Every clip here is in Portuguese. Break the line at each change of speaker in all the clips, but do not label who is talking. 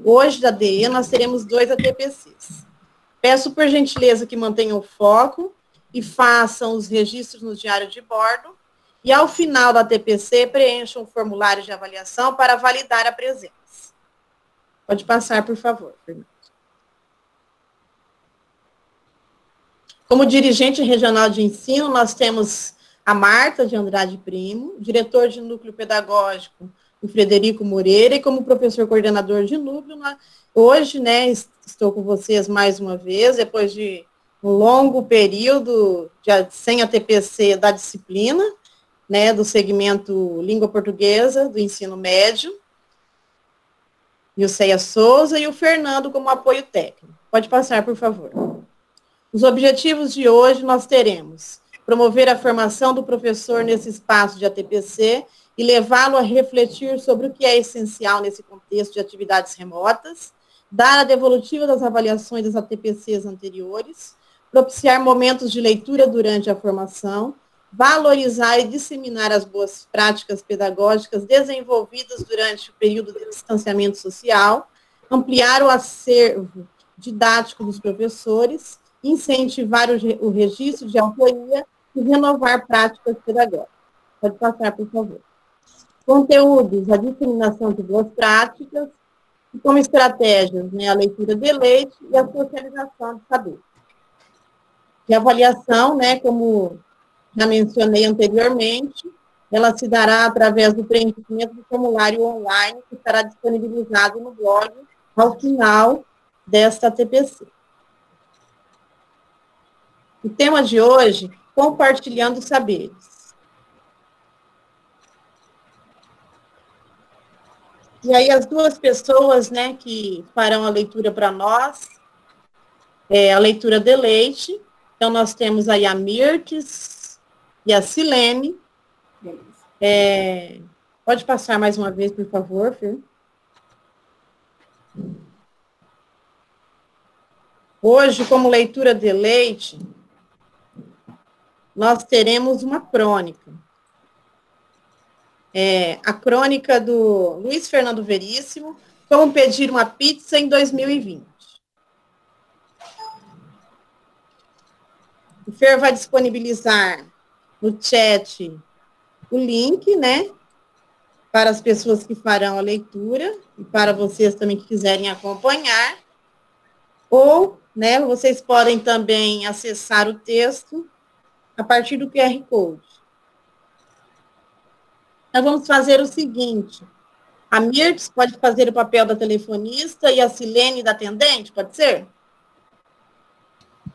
hoje da DE nós teremos 2 ATPCs. Peço por gentileza que mantenham o foco e façam os registros no diário de bordo e ao final da ATPC preencham o formulário de avaliação para validar a presença. Pode passar, por favor, Fernando. Como dirigente regional de ensino, nós temos a Marta de Andrade Primo, diretor de núcleo pedagógico, o Frederico Moreira, e como professor coordenador de núcleo, hoje, né, estou com vocês mais uma vez, depois de um longo período sem a TPC da disciplina, né, do segmento Língua Portuguesa, do ensino médio, e o Ceia Souza, e o Fernando como apoio técnico. Pode passar, por favor. Os objetivos de hoje nós teremos promover a formação do professor nesse espaço de ATPC e levá-lo a refletir sobre o que é essencial nesse contexto de atividades remotas, dar a devolutiva das avaliações das ATPCs anteriores, propiciar momentos de leitura durante a formação, valorizar e disseminar as boas práticas pedagógicas desenvolvidas durante o período de distanciamento social, ampliar o acervo didático dos professores, incentivar o registro de autoria e renovar práticas pedagógicas. Pode passar, por favor. Conteúdos, a disseminação de boas práticas, e como estratégias, né, a leitura de leite e a socialização de saber. E a avaliação, né, como já mencionei anteriormente, ela se dará através do preenchimento do formulário online que estará disponibilizado no blog ao final desta TPC. O tema de hoje, compartilhando saberes. E aí as 2 pessoas, né, que farão a leitura para nós, a leitura de leite. Então, nós temos aí a Mirtes e a Silene. Pode passar mais uma vez, por favor, Fê. Hoje, como leitura de leite, nós teremos uma crônica. A crônica do Luiz Fernando Veríssimo, Como Pedir uma Pizza em 2020. O Fer vai disponibilizar no chat o link, né, para as pessoas que farão a leitura e para vocês também que quiserem acompanhar. Ou, né, vocês podem também acessar o texto a partir do QR Code. Nós vamos fazer o seguinte, a Mirtes pode fazer o papel da telefonista e a Silene da atendente, pode ser?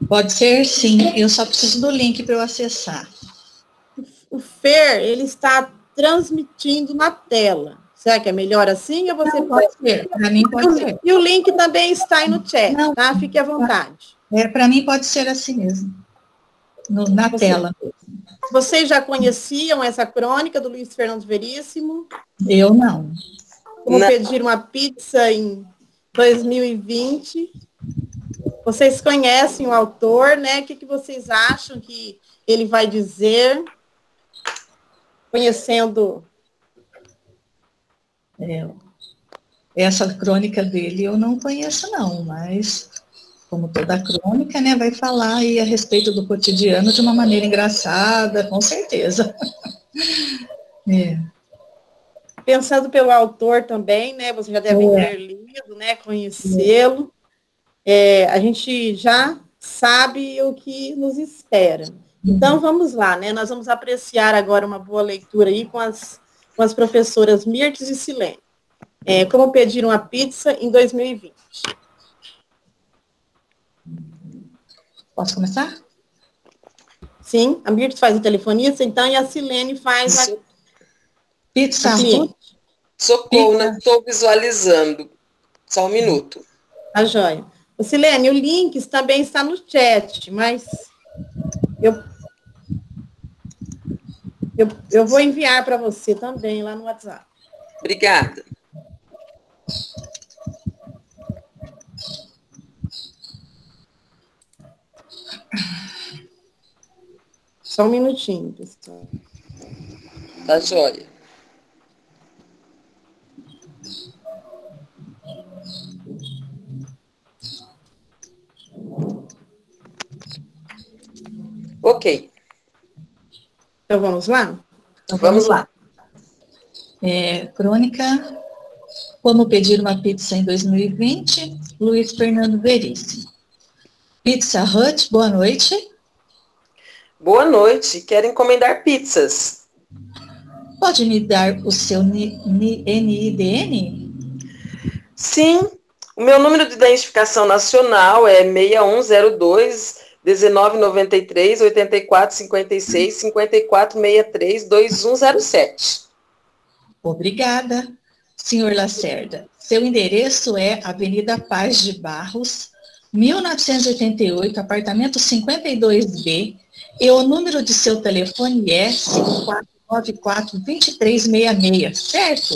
Pode ser, sim. Eu só preciso do link para eu acessar.
O Fer, ele está transmitindo na tela. Será que é melhor assim ou você pode ser?
Para mim pode ser.
E o link também está aí no chat, tá? Fique à vontade.
Para mim pode ser assim mesmo. Na tela.
Vocês já conheciam essa crônica do Luiz Fernando Veríssimo?
Eu não.
Como pedir uma pizza em 2020. Vocês conhecem o autor, né? O que vocês acham que ele vai dizer? Conhecendo...
Essa crônica dele eu não conheço, não, mas... como toda crônica, né, vai falar aí a respeito do cotidiano de uma maneira engraçada, com certeza.
Pensando pelo autor também, né, vocês já devem ter lido, né, conhecê-lo. A gente já sabe o que nos espera. Então, vamos lá, né, nós vamos apreciar agora uma boa leitura aí com as professoras Mirtes e Silene. Como pedir uma pizza em 2020.
Posso começar?
Sim, a Mirtes faz o telefonista, então, e a Silene faz a...
Pizza.
Socorro, não estou visualizando. Só um minuto.
Tá joia. Ô, Silene, o link também está no chat, mas eu vou enviar para você também lá no WhatsApp.
Obrigada.
Só um minutinho, pessoal.
Tá joia. Ok.
Então vamos lá?
Então vamos lá. Crônica, como pedir uma pizza em 2020, Luiz Fernando Veríssimo. Pizza Hut, boa noite.
Boa noite, quero encomendar pizzas.
Pode me dar o seu NIDN?
Sim, o meu número de identificação nacional é 6102 1993 84 56 54 63 2107.
Obrigada. Senhor Lacerda, seu endereço é Avenida Paz de Barros, 1988, apartamento 52B, e o número de seu telefone é 5494-2366, certo?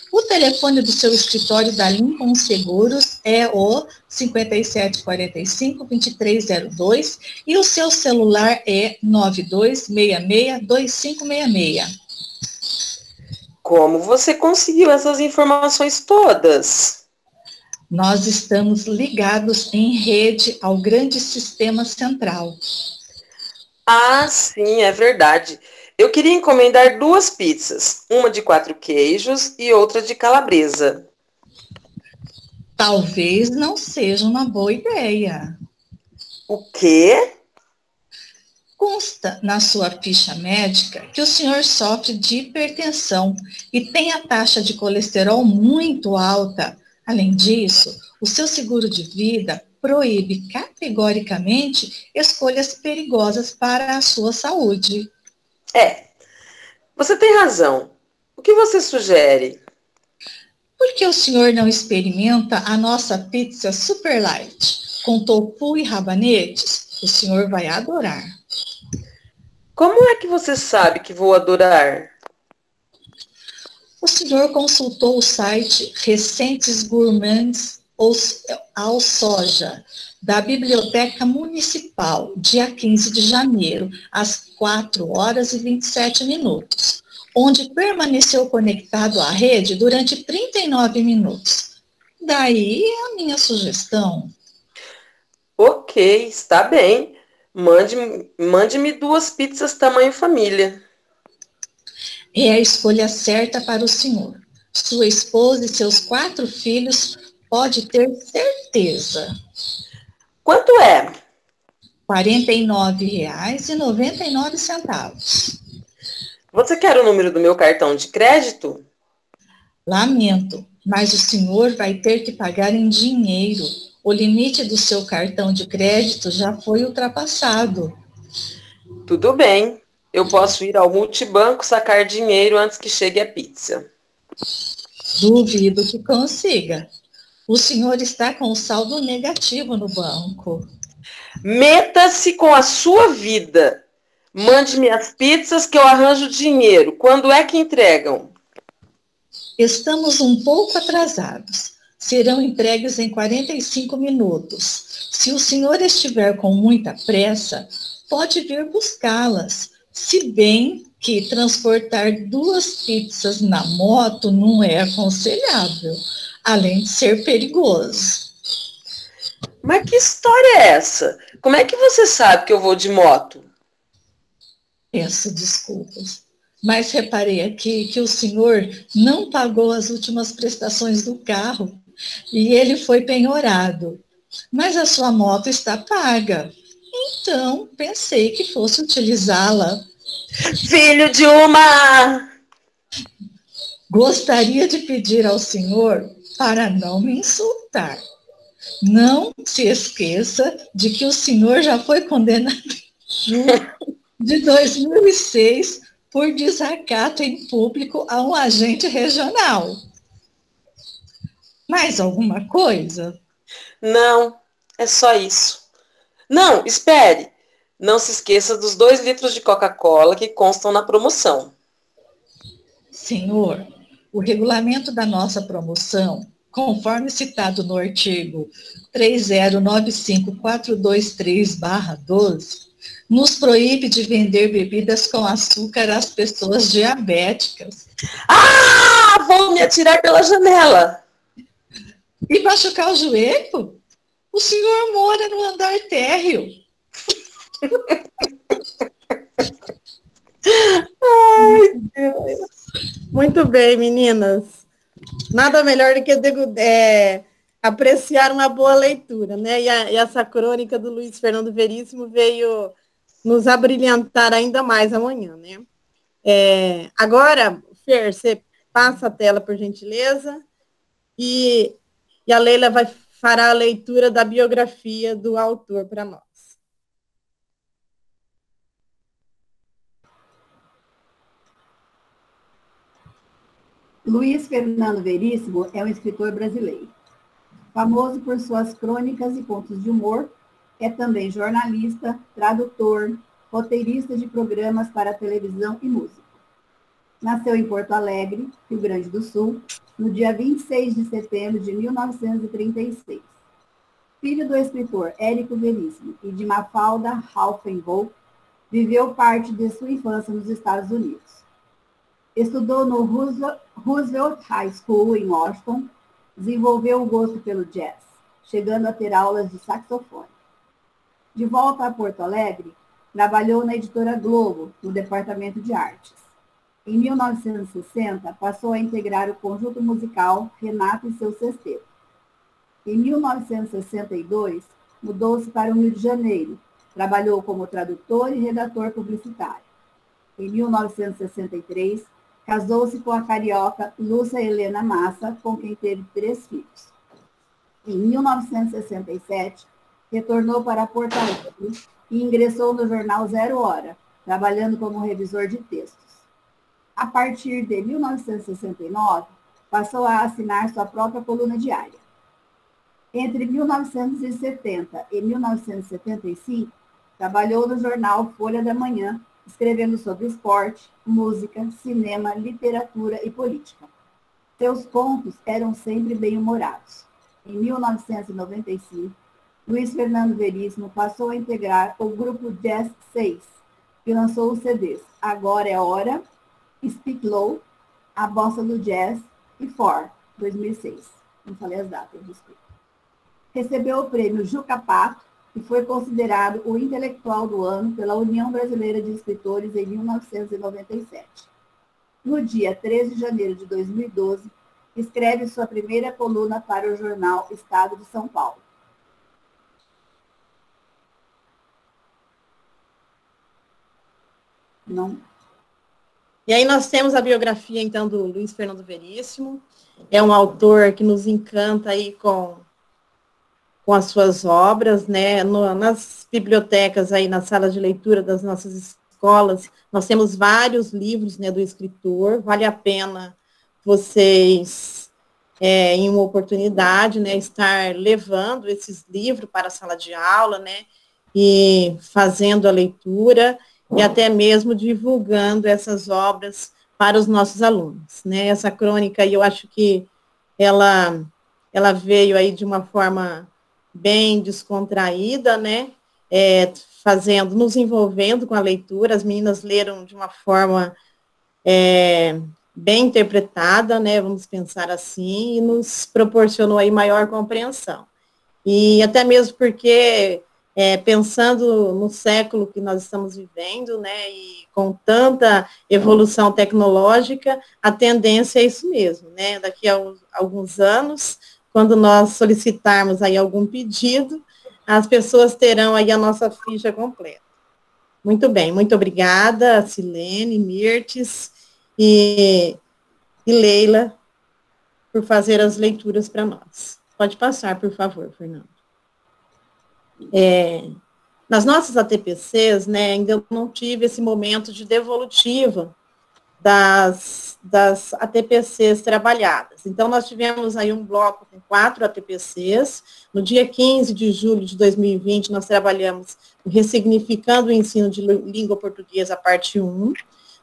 O telefone do seu escritório da Lincoln Seguros é o 5745-2302 e o seu celular é 9266-2566.
Como você conseguiu essas informações todas?
Nós estamos ligados em rede ao grande sistema central.
Ah, sim, é verdade. Eu queria encomendar 2 pizzas, uma de 4 queijos e outra de calabresa.
Talvez não seja uma boa ideia.
O quê?
Consta na sua ficha médica que o senhor sofre de hipertensão e tem a taxa de colesterol muito alta. Além disso, o seu seguro de vida proíbe categoricamente escolhas perigosas para a sua saúde.
Você tem razão. O que você sugere?
Por que o senhor não experimenta a nossa pizza Super Light com tofu e rabanetes? O senhor vai adorar.
Como é que você sabe que vou adorar?
O senhor consultou o site Recentes Gourmands ao Soja, da Biblioteca Municipal, dia 15 de janeiro, às 4h27, onde permaneceu conectado à rede durante 39 minutos. Daí a minha sugestão.
Ok, está bem. Mande-me 2 pizzas tamanho família.
É a escolha certa para o senhor. Sua esposa e seus 4 filhos pode ter certeza.
Quanto é?
R$ 49,99.
Você quer o número do meu cartão de crédito?
Lamento, mas o senhor vai ter que pagar em dinheiro. O limite do seu cartão de crédito já foi ultrapassado.
Tudo bem. Eu posso ir ao multibanco sacar dinheiro antes que chegue a pizza.
Duvido que consiga. O senhor está com saldo negativo no banco.
Meta-se com a sua vida. Mande-me as pizzas que eu arranjo dinheiro. Quando é que entregam?
Estamos um pouco atrasados. Serão entregues em 45 minutos. Se o senhor estiver com muita pressa, pode vir buscá-las. Se bem que transportar 2 pizzas na moto não é aconselhável, além de ser perigoso.
Mas que história é essa? Como é que você sabe que eu vou de moto?
Peço desculpas, mas reparei aqui que o senhor não pagou as últimas prestações do carro e ele foi penhorado. Mas a sua moto está paga. Então, pensei que fosse utilizá-la.
Filho de uma!
Gostaria de pedir ao senhor para não me insultar. Não se esqueça de que o senhor já foi condenado de 2006 por desacato em público a um agente regional. Mais alguma coisa?
Não, é só isso. Não, espere. Não se esqueça dos 2 litros de Coca-Cola que constam na promoção.
Senhor, o regulamento da nossa promoção, conforme citado no artigo 3095423/12, nos proíbe de vender bebidas com açúcar às pessoas diabéticas.
Ah! Vou me atirar pela janela!
E machucar o joelho? O senhor mora no andar térreo.
Ai, Deus.
Muito bem, meninas. Nada melhor do que apreciar uma boa leitura, né? E essa crônica do Luiz Fernando Veríssimo veio nos abrilhantar ainda mais amanhã, né? Agora, Fer, você passa a tela, por gentileza, e a Leila fará a leitura da biografia do autor para nós.
Luiz Fernando Veríssimo é um escritor brasileiro. Famoso por suas crônicas e contos de humor, é também jornalista, tradutor, roteirista de programas para televisão e música. Nasceu em Porto Alegre, Rio Grande do Sul, no dia 26 de setembro de 1936. Filho do escritor Érico Veríssimo e de Mafalda Raufenbold, viveu parte de sua infância nos Estados Unidos. Estudou no Roosevelt High School, em Washington, desenvolveu o gosto pelo jazz, chegando a ter aulas de saxofone. De volta a Porto Alegre, trabalhou na editora Globo, no departamento de artes. Em 1960, passou a integrar o conjunto musical Renato e seu Sexteto. Em 1962, mudou-se para o Rio de Janeiro, trabalhou como tradutor e redator publicitário. Em 1963, casou-se com a carioca Lúcia Helena Massa, com quem teve 3 filhos. Em 1967, retornou para Porto Alegre e ingressou no jornal Zero Hora, trabalhando como revisor de textos. A partir de 1969, passou a assinar sua própria coluna diária. Entre 1970 e 1975, trabalhou no jornal Folha da Manhã, escrevendo sobre esporte, música, cinema, literatura e política. Seus contos eram sempre bem-humorados. Em 1995, Luiz Fernando Veríssimo passou a integrar o grupo Jazz 6, que lançou os CDs Agora é Hora, Speak Low, A Bossa do Jazz e For, 2006. Não falei as datas, desculpa. Recebeu o prêmio Juca Pato e foi considerado o intelectual do ano pela União Brasileira de Escritores em 1997. No dia 13 de janeiro de 2012, escreve sua primeira coluna para o jornal Estado de São Paulo. Não.
E aí nós temos a biografia, então, do Luiz Fernando Veríssimo. É um autor que nos encanta aí com as suas obras, né? Nas bibliotecas, aí nas salas de leitura das nossas escolas, nós temos vários livros, né, do escritor. Vale a pena vocês, em uma oportunidade, né, estar levando esses livros para a sala de aula, né, e fazendo a leitura, e até mesmo divulgando essas obras para os nossos alunos, né? Essa crônica aí, eu acho que ela veio aí de uma forma bem descontraída, né? Nos envolvendo com a leitura. As meninas leram de uma forma bem interpretada, né? Vamos pensar assim, e nos proporcionou aí maior compreensão. E até mesmo porque pensando no século que nós estamos vivendo, né, e com tanta evolução tecnológica, a tendência é isso mesmo, né? Daqui a alguns anos, quando nós solicitarmos aí algum pedido, as pessoas terão aí a nossa ficha completa. Muito bem, muito obrigada, Silene, Mirtes e Leila, por fazer as leituras para nós. Pode passar, por favor, Fernando. Nas nossas ATPCs, né, ainda não tive esse momento de devolutiva das ATPCs trabalhadas. Então, nós tivemos aí um bloco com 4 ATPCs. No dia 15 de julho de 2020, nós trabalhamos Ressignificando o Ensino de Língua Portuguesa, parte 1.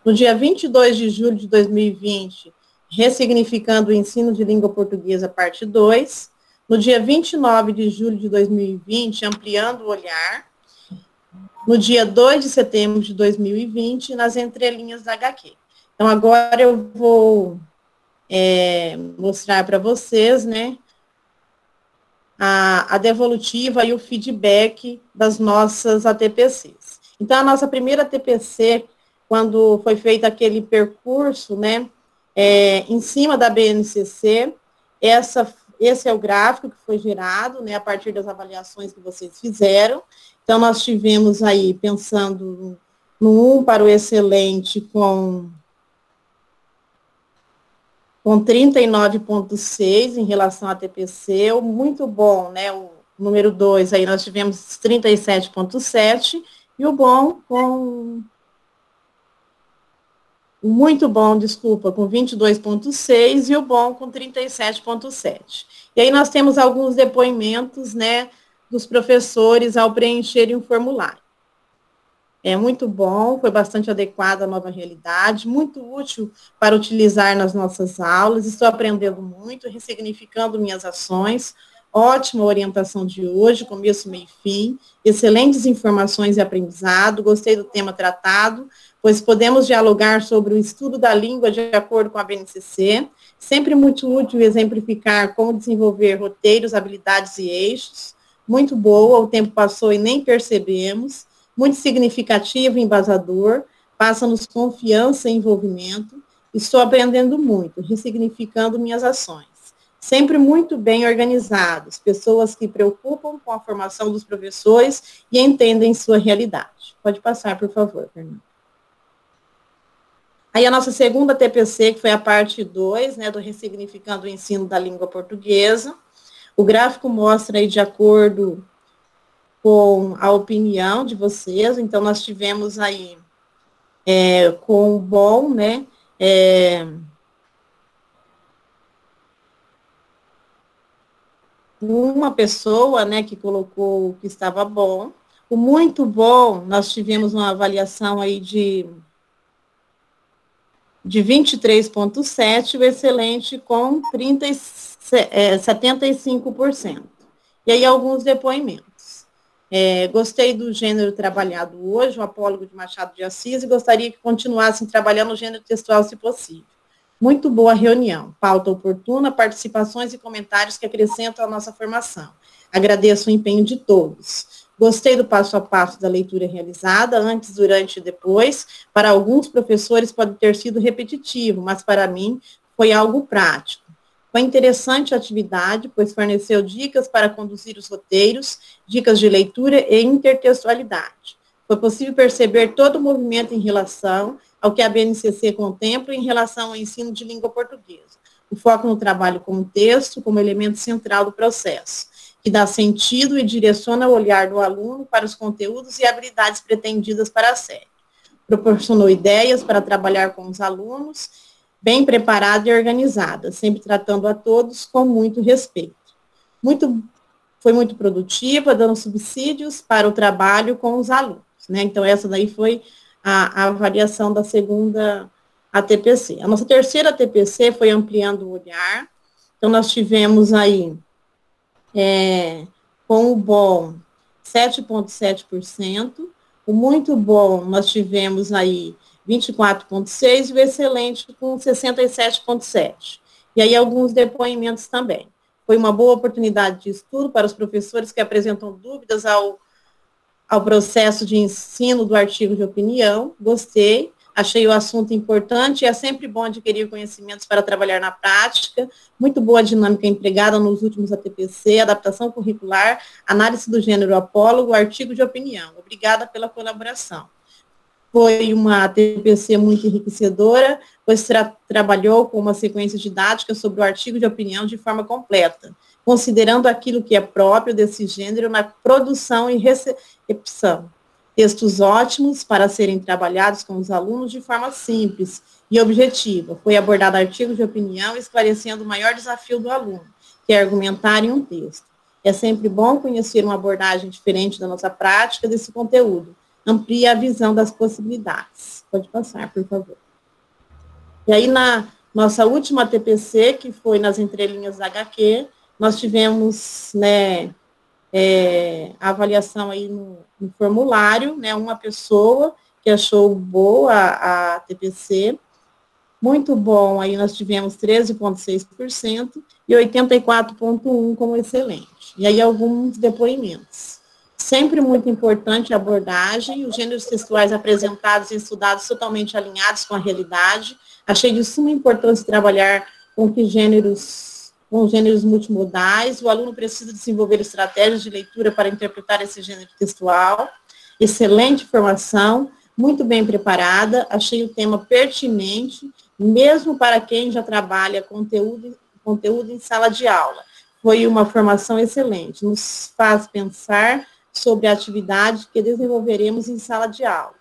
No dia 22 de julho de 2020, Ressignificando o Ensino de Língua Portuguesa, parte 2. No dia 29 de julho de 2020, Ampliando o Olhar. No dia 2 de setembro de 2020, Nas Entrelinhas da HQ. Então, agora eu vou mostrar para vocês, né, a devolutiva e o feedback das nossas ATPCs. Então, a nossa primeira TPC, quando foi feito aquele percurso, né, em cima da BNCC, esse é o gráfico que foi gerado, né, a partir das avaliações que vocês fizeram. Então, nós tivemos aí, pensando no 1 para o excelente, com 39,6 em relação à TPC, o muito bom, né, o número 2, aí nós tivemos 37,7, e o bom com... O muito bom, desculpa, com 22,6 e o bom com 37,7. E aí nós temos alguns depoimentos, né, dos professores ao preencherem o formulário. É muito bom, foi bastante adequado à nova realidade, muito útil para utilizar nas nossas aulas, estou aprendendo muito, ressignificando minhas ações, ótima orientação de hoje, começo, meio e fim, excelentes informações e aprendizado, gostei do tema tratado, pois podemos dialogar sobre o estudo da língua de acordo com a BNCC, sempre muito útil exemplificar como desenvolver roteiros, habilidades e eixos, muito boa, o tempo passou e nem percebemos, muito significativo e embasador, passa-nos confiança e envolvimento, estou aprendendo muito, ressignificando minhas ações. Sempre muito bem organizados, pessoas que preocupam com a formação dos professores e entendem sua realidade. Pode passar, por favor, Fernanda. Aí a nossa segunda TPC, que foi a parte 2, né, do Ressignificando o Ensino da Língua Portuguesa. O gráfico mostra aí de acordo com a opinião de vocês, então nós tivemos aí com o bom, né, uma pessoa, né, que colocou que estava bom. O muito bom, nós tivemos uma avaliação aí de 23,7, o excelente com 75%. E aí alguns depoimentos. Gostei do gênero trabalhado hoje, o apólogo de Machado de Assis, e gostaria que continuassem trabalhando o gênero textual, se possível. Muito boa reunião, pauta oportuna, participações e comentários que acrescentam a nossa formação. Agradeço o empenho de todos. Gostei do passo a passo da leitura realizada, antes, durante e depois. Para alguns professores pode ter sido repetitivo, mas para mim foi algo prático. Foi interessante a atividade, pois forneceu dicas para conduzir os roteiros, dicas de leitura e intertextualidade. Foi possível perceber todo o movimento em relação ao que a BNCC contempla em relação ao ensino de língua portuguesa. O foco no trabalho com o texto como elemento central do processo, que dá sentido e direciona o olhar do aluno para os conteúdos e habilidades pretendidas para a série. Proporcionou ideias para trabalhar com os alunos, bem preparada e organizada, sempre tratando a todos com muito respeito. Foi muito produtiva, dando subsídios para o trabalho com os alunos, né? Então, essa daí foi a avaliação da segunda ATPC. A nossa terceira ATPC foi ampliando o olhar. Então, nós tivemos aí, com o bom, 7,7%. O muito bom, nós tivemos aí 24,6%, e o excelente com 67,7%. E aí alguns depoimentos também. Foi uma boa oportunidade de estudo para os professores que apresentam dúvidas ao processo de ensino do artigo de opinião. Gostei, achei o assunto importante e é sempre bom adquirir conhecimentos para trabalhar na prática. Muito boa dinâmica empregada nos últimos ATPC, adaptação curricular, análise do gênero apólogo, artigo de opinião. Obrigada pela colaboração. Foi uma TPC muito enriquecedora, pois trabalhou com uma sequência didática sobre o artigo de opinião de forma completa, considerando aquilo que é próprio desse gênero na produção e recepção. Textos ótimos para serem trabalhados com os alunos de forma simples e objetiva. Foi abordado artigo de opinião, esclarecendo o maior desafio do aluno, que é argumentar em um texto. É sempre bom conhecer uma abordagem diferente da nossa prática desse conteúdo. Amplia a visão das possibilidades. Pode passar, por favor. E aí, na nossa última TPC, que foi nas entrelinhas da HQ, nós tivemos, né, a avaliação aí no formulário, né, uma pessoa que achou boa a TPC, muito bom, aí nós tivemos 13,6% e 84,1% como excelente. E aí alguns depoimentos. Sempre muito importante a abordagem, os gêneros textuais apresentados e estudados totalmente alinhados com a realidade. Achei de suma importância trabalhar com gêneros multimodais. O aluno precisa desenvolver estratégias de leitura para interpretar esse gênero textual. Excelente formação, muito bem preparada. Achei o tema pertinente, mesmo para quem já trabalha conteúdo em sala de aula. Foi uma formação excelente, nos faz pensar sobre a atividade que desenvolveremos em sala de aula.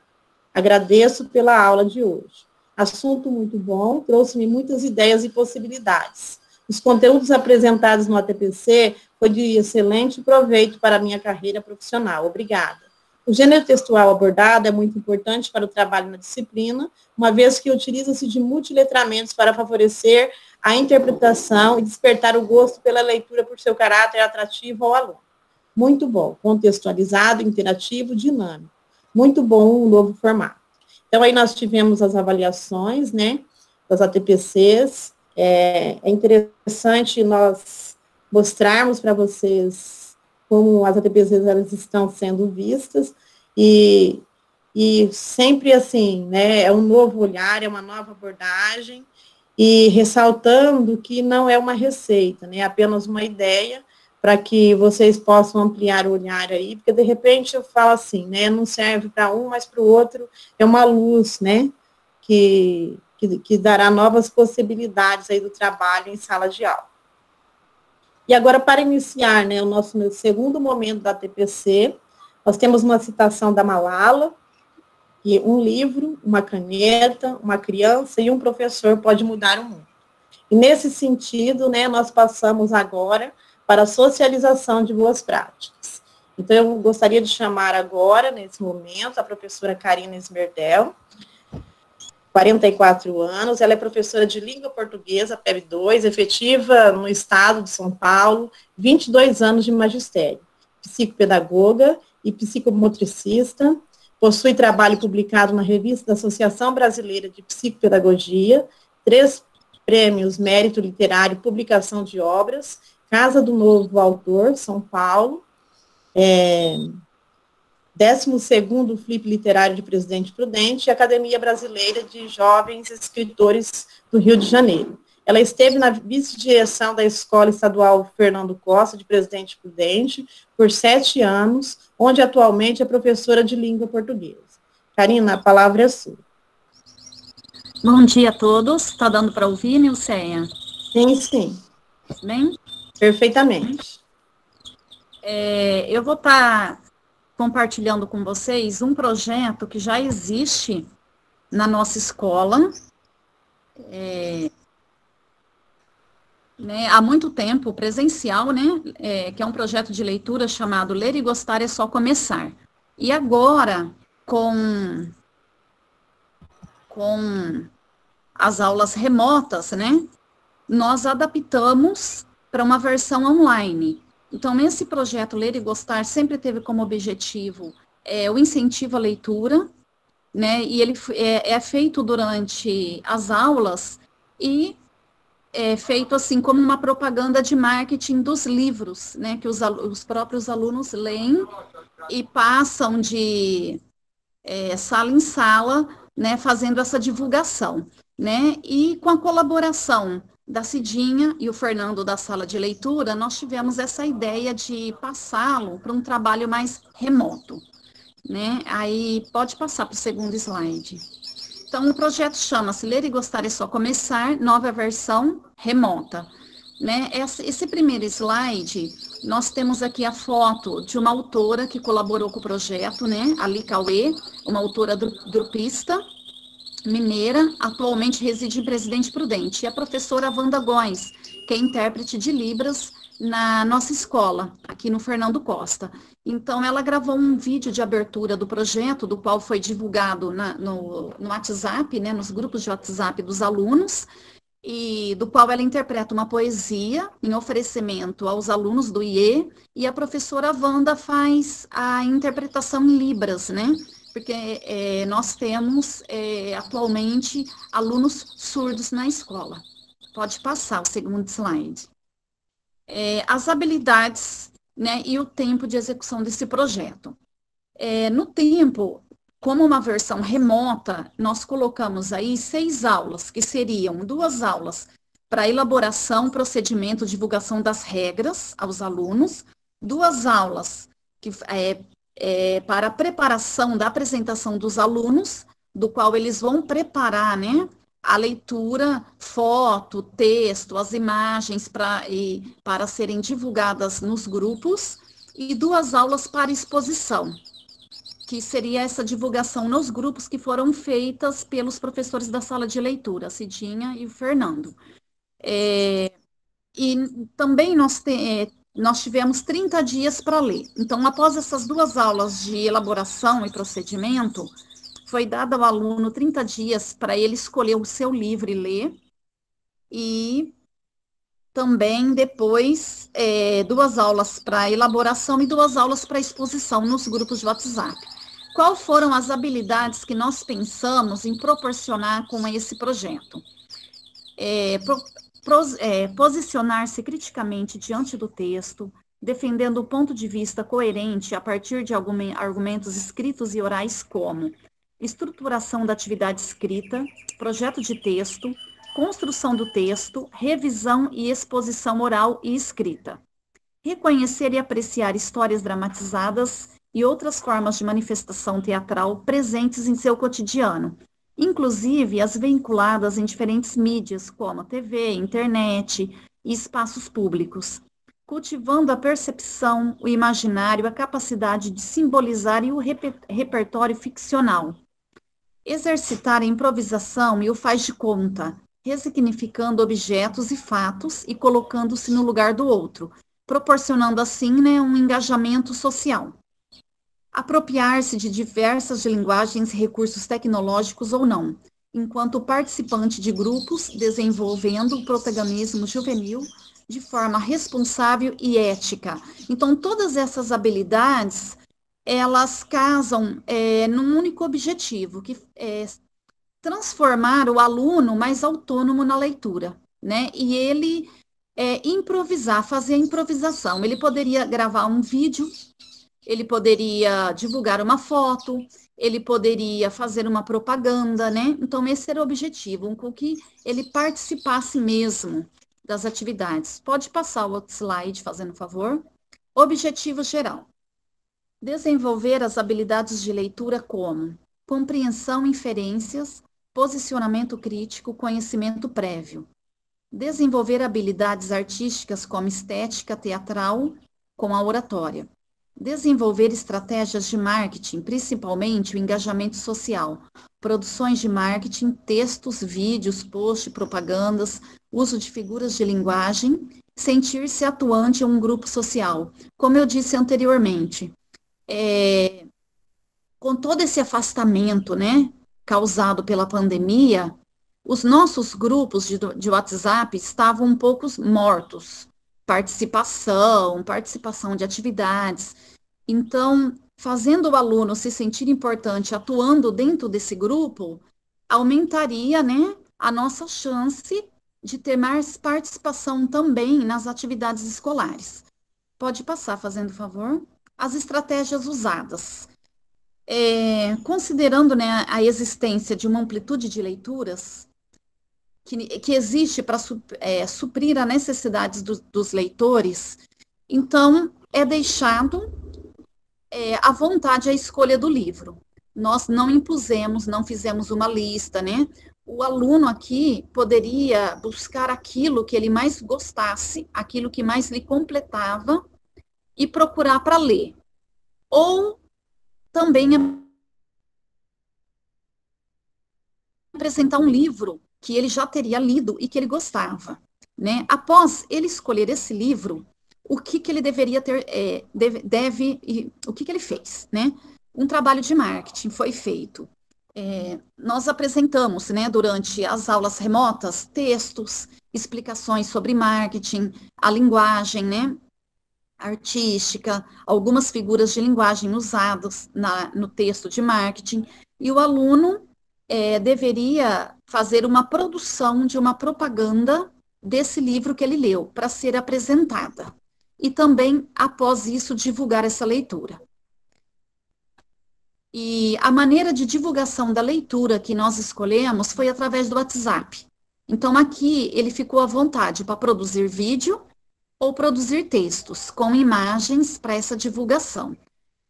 Agradeço pela aula de hoje. Assunto muito bom, trouxe-me muitas ideias e possibilidades. Os conteúdos apresentados no ATPC foi de excelente proveito para a minha carreira profissional. Obrigada. O gênero textual abordado é muito importante para o trabalho na disciplina, uma vez que utiliza-se de multiletramentos para favorecer a interpretação e despertar o gosto pela leitura por seu caráter atrativo ao aluno. Muito bom, contextualizado, interativo, dinâmico. Muito bom o novo formato. Então, aí nós tivemos as avaliações, né, das ATPCs. É interessante nós mostrarmos para vocês como as ATPCs elas estão sendo vistas, e sempre assim, né, é um novo olhar, é uma nova abordagem, e ressaltando que não é uma receita, né, é apenas uma ideia, para que vocês possam ampliar o olhar aí, porque de repente eu falo assim, né, não serve para um, mas para o outro é uma luz, né, que dará novas possibilidades aí do trabalho em sala de aula. E agora, para iniciar, né, o nosso segundo momento da TPC, nós temos uma citação da Malala, e um livro, uma caneta, uma criança e um professor pode mudar o mundo. E nesse sentido, né, nós passamos agora para a socialização de boas práticas. Então, eu gostaria de chamar agora, nesse momento, a professora Karina Esmerdel, 44 anos, ela é professora de língua portuguesa, PEB 2, efetiva no estado de São Paulo, 22 anos de magistério, psicopedagoga e psicomotricista, possui trabalho publicado na revista da Associação Brasileira de Psicopedagogia, 3 prêmios Mérito Literário, publicação de obras, Casa do Novo Autor, São Paulo, 12º Flip Literário de Presidente Prudente e Academia Brasileira de Jovens Escritores do Rio de Janeiro. Ela esteve na vice-direção da Escola Estadual Fernando Costa, de Presidente Prudente, por 7 anos, onde atualmente é professora de língua portuguesa. Karina, a palavra é sua.
Bom dia a todos. Está dando para ouvir, Nilceia?
Sim, sim.
Bem?
Perfeitamente.
Eu vou estar compartilhando com vocês um projeto que já existe na nossa escola, né, há muito tempo, presencial, né, que é um projeto de leitura chamado Ler e Gostar é Só Começar. E agora, com as aulas remotas, né, nós adaptamos para uma versão online. Então, esse projeto Ler e Gostar sempre teve como objetivo o incentivo à leitura, né, e ele é feito durante as aulas e é feito assim como uma propaganda de marketing dos livros, né, que os próprios alunos leem e passam de sala em sala, né, fazendo essa divulgação, né, e com a colaboração da Cidinha e o Fernando da sala de leitura, nós tivemos essa ideia de passá-lo para um trabalho mais remoto, né, aí pode passar para o segundo slide. Então, o projeto chama-se Ler e Gostar é Só Começar, nova versão remota, né, esse primeiro slide, nós temos aqui a foto de uma autora que colaborou com o projeto, né, a Li Cauê, uma autora drupista, mineira, atualmente reside em Presidente Prudente, e a professora Wanda Góes, que é intérprete de Libras na nossa escola, aqui no Fernando Costa. Então, ela gravou um vídeo de abertura do projeto, do qual foi divulgado no WhatsApp, né, nos grupos de WhatsApp dos alunos, e do qual ela interpreta uma poesia em oferecimento aos alunos do IE, e a professora Wanda faz a interpretação em Libras, né? Porque nós temos atualmente alunos surdos na escola. Pode passar o segundo slide. As habilidades né, e o tempo de execução desse projeto. No tempo, como uma versão remota, nós colocamos aí 6 aulas, que seriam 2 aulas para elaboração, procedimento, divulgação das regras aos alunos, 2 aulas que, para a preparação da apresentação dos alunos, do qual eles vão preparar, né, a leitura, foto, texto, as imagens para serem divulgadas nos grupos, e 2 aulas para exposição, que seria essa divulgação nos grupos que foram feitas pelos professores da sala de leitura, a Cidinha e o Fernando. E também nós tivemos 30 dias para ler. Então, após essas 2 aulas de elaboração e procedimento, foi dado ao aluno 30 dias para ele escolher o seu livro e ler, e também depois 2 aulas para elaboração e 2 aulas para exposição nos grupos de WhatsApp. Quais foram as habilidades que nós pensamos em proporcionar com esse projeto? Posicionar-se criticamente diante do texto, defendendo o ponto de vista coerente a partir de argumentos escritos e orais como estruturação da atividade escrita, projeto de texto, construção do texto, revisão e exposição oral e escrita. Reconhecer e apreciar histórias dramatizadas e outras formas de manifestação teatral presentes em seu cotidiano, inclusive as vinculadas em diferentes mídias, como TV, internet e espaços públicos, cultivando a percepção, o imaginário, a capacidade de simbolizar e o repertório ficcional. Exercitar a improvisação e o faz de conta, ressignificando objetos e fatos e colocando-se no lugar do outro, proporcionando assim, né, um engajamento social. Apropriar-se de diversas linguagens e recursos tecnológicos ou não, enquanto participante de grupos, desenvolvendo o protagonismo juvenil de forma responsável e ética. Então, todas essas habilidades, elas casam num único objetivo, que é transformar o aluno mais autônomo na leitura, né? E ele improvisar, fazer a improvisação. Ele poderia gravar um vídeo, ele poderia divulgar uma foto, ele poderia fazer uma propaganda, né? Então, esse era o objetivo, com que ele participasse mesmo das atividades. Pode passar o outro slide, fazendo favor. Objetivo geral. Desenvolver as habilidades de leitura como compreensão, inferências, posicionamento crítico, conhecimento prévio. Desenvolver habilidades artísticas como estética teatral com a oratória. Desenvolver estratégias de marketing, principalmente o engajamento social, produções de marketing, textos, vídeos, posts, propagandas, uso de figuras de linguagem, sentir-se atuante em um grupo social. Como eu disse anteriormente, com todo esse afastamento, né, causado pela pandemia, os nossos grupos de WhatsApp estavam um pouco mortos. Participação de atividades. Então, fazendo o aluno se sentir importante, atuando dentro desse grupo, aumentaria, né, a nossa chance de ter mais participação também nas atividades escolares. Pode passar, fazendo favor. As estratégias usadas. Considerando, né, a existência de uma amplitude de leituras que existe para suprir as necessidades dos leitores, então é deixado à vontade a escolha do livro. Nós não impusemos, não fizemos uma lista, né? O aluno aqui poderia buscar aquilo que ele mais gostasse, aquilo que mais lhe completava e procurar para ler. Ou também apresentar um livro que ele já teria lido e que ele gostava, né? Após ele escolher esse livro, o que ele deveria ter, o que ele fez, né? Um trabalho de marketing foi feito. Nós apresentamos, né, durante as aulas remotas, textos, explicações sobre marketing, a linguagem, né, artística, algumas figuras de linguagem usadas no texto de marketing, e o aluno deveria fazer uma produção de uma propaganda desse livro que ele leu, para ser apresentada. e também, após isso, divulgar essa leitura. E a maneira de divulgação da leitura que nós escolhemos foi através do WhatsApp. Então, aqui ele ficou à vontade para produzir vídeo ou produzir textos com imagens para essa divulgação.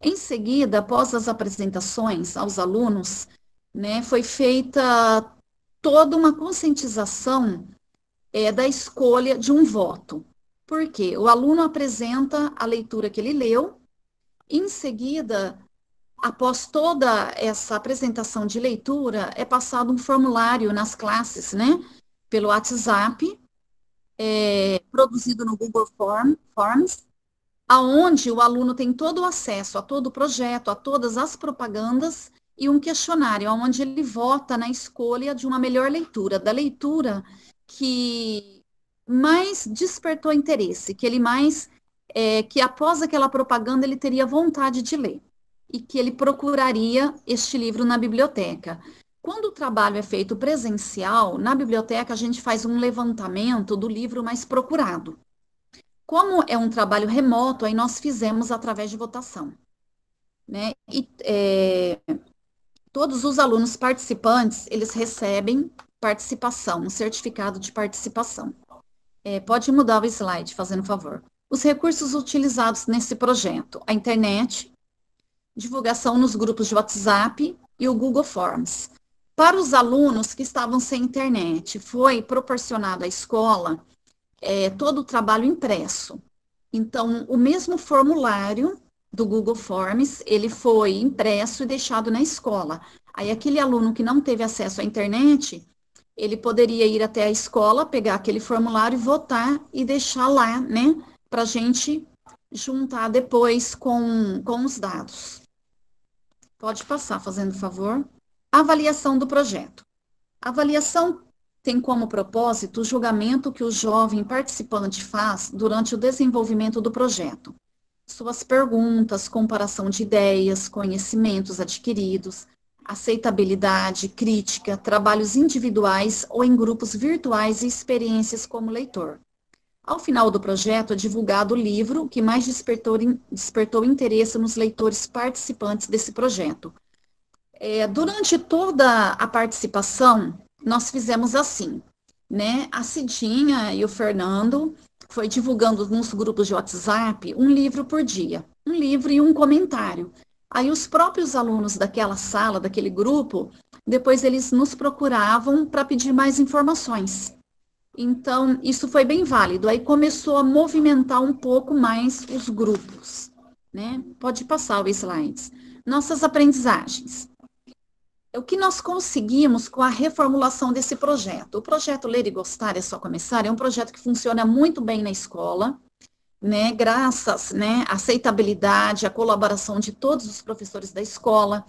Em seguida, após as apresentações aos alunos, né, foi feita toda uma conscientização da escolha de um voto. Por quê? O aluno apresenta a leitura que ele leu, em seguida, após toda essa apresentação de leitura, é passado um formulário nas classes, né, pelo WhatsApp, produzido no Google Forms, aonde o aluno tem todo o acesso a todo o projeto, a todas as propagandas, e um questionário, onde ele vota na escolha de uma melhor leitura, da leitura que mais despertou interesse, que ele mais, que após aquela propaganda ele teria vontade de ler, e que ele procuraria este livro na biblioteca. Quando o trabalho é feito presencial, na biblioteca a gente faz um levantamento do livro mais procurado. Como é um trabalho remoto, aí nós fizemos através de votação, né? E todos os alunos participantes, eles recebem participação, um certificado de participação. Pode mudar o slide, fazendo favor. Os recursos utilizados nesse projeto: a internet, divulgação nos grupos de WhatsApp e o Google Forms. Para os alunos que estavam sem internet, foi proporcionado à escola todo o trabalho impresso. Então, o mesmo formulário do Google Forms, ele foi impresso e deixado na escola. Aí, aquele aluno que não teve acesso à internet, ele poderia ir até a escola, pegar aquele formulário, votar e deixar lá, né, para a gente juntar depois com os dados. Pode passar, fazendo favor. Avaliação do projeto. A avaliação tem como propósito o julgamento que o jovem participante faz durante o desenvolvimento do projeto. Suas perguntas, comparação de ideias, conhecimentos adquiridos, aceitabilidade, crítica, trabalhos individuais ou em grupos virtuais e experiências como leitor. Ao final do projeto, é divulgado o livro que mais despertou interesse nos leitores participantes desse projeto. Durante toda a participação, nós fizemos assim, né? A Cidinha e o Fernando foi divulgando nos grupos de WhatsApp um livro por dia, um livro e um comentário. Aí os próprios alunos daquela sala, daquele grupo, depois eles nos procuravam para pedir mais informações. Então, isso foi bem válido. Aí começou a movimentar um pouco mais os grupos, né? Pode passar o slides. Nossas aprendizagens. O que nós conseguimos com a reformulação desse projeto? O projeto Ler e Gostar é Só Começar é um projeto que funciona muito bem na escola, né, graças, né, à aceitabilidade, à colaboração de todos os professores da escola,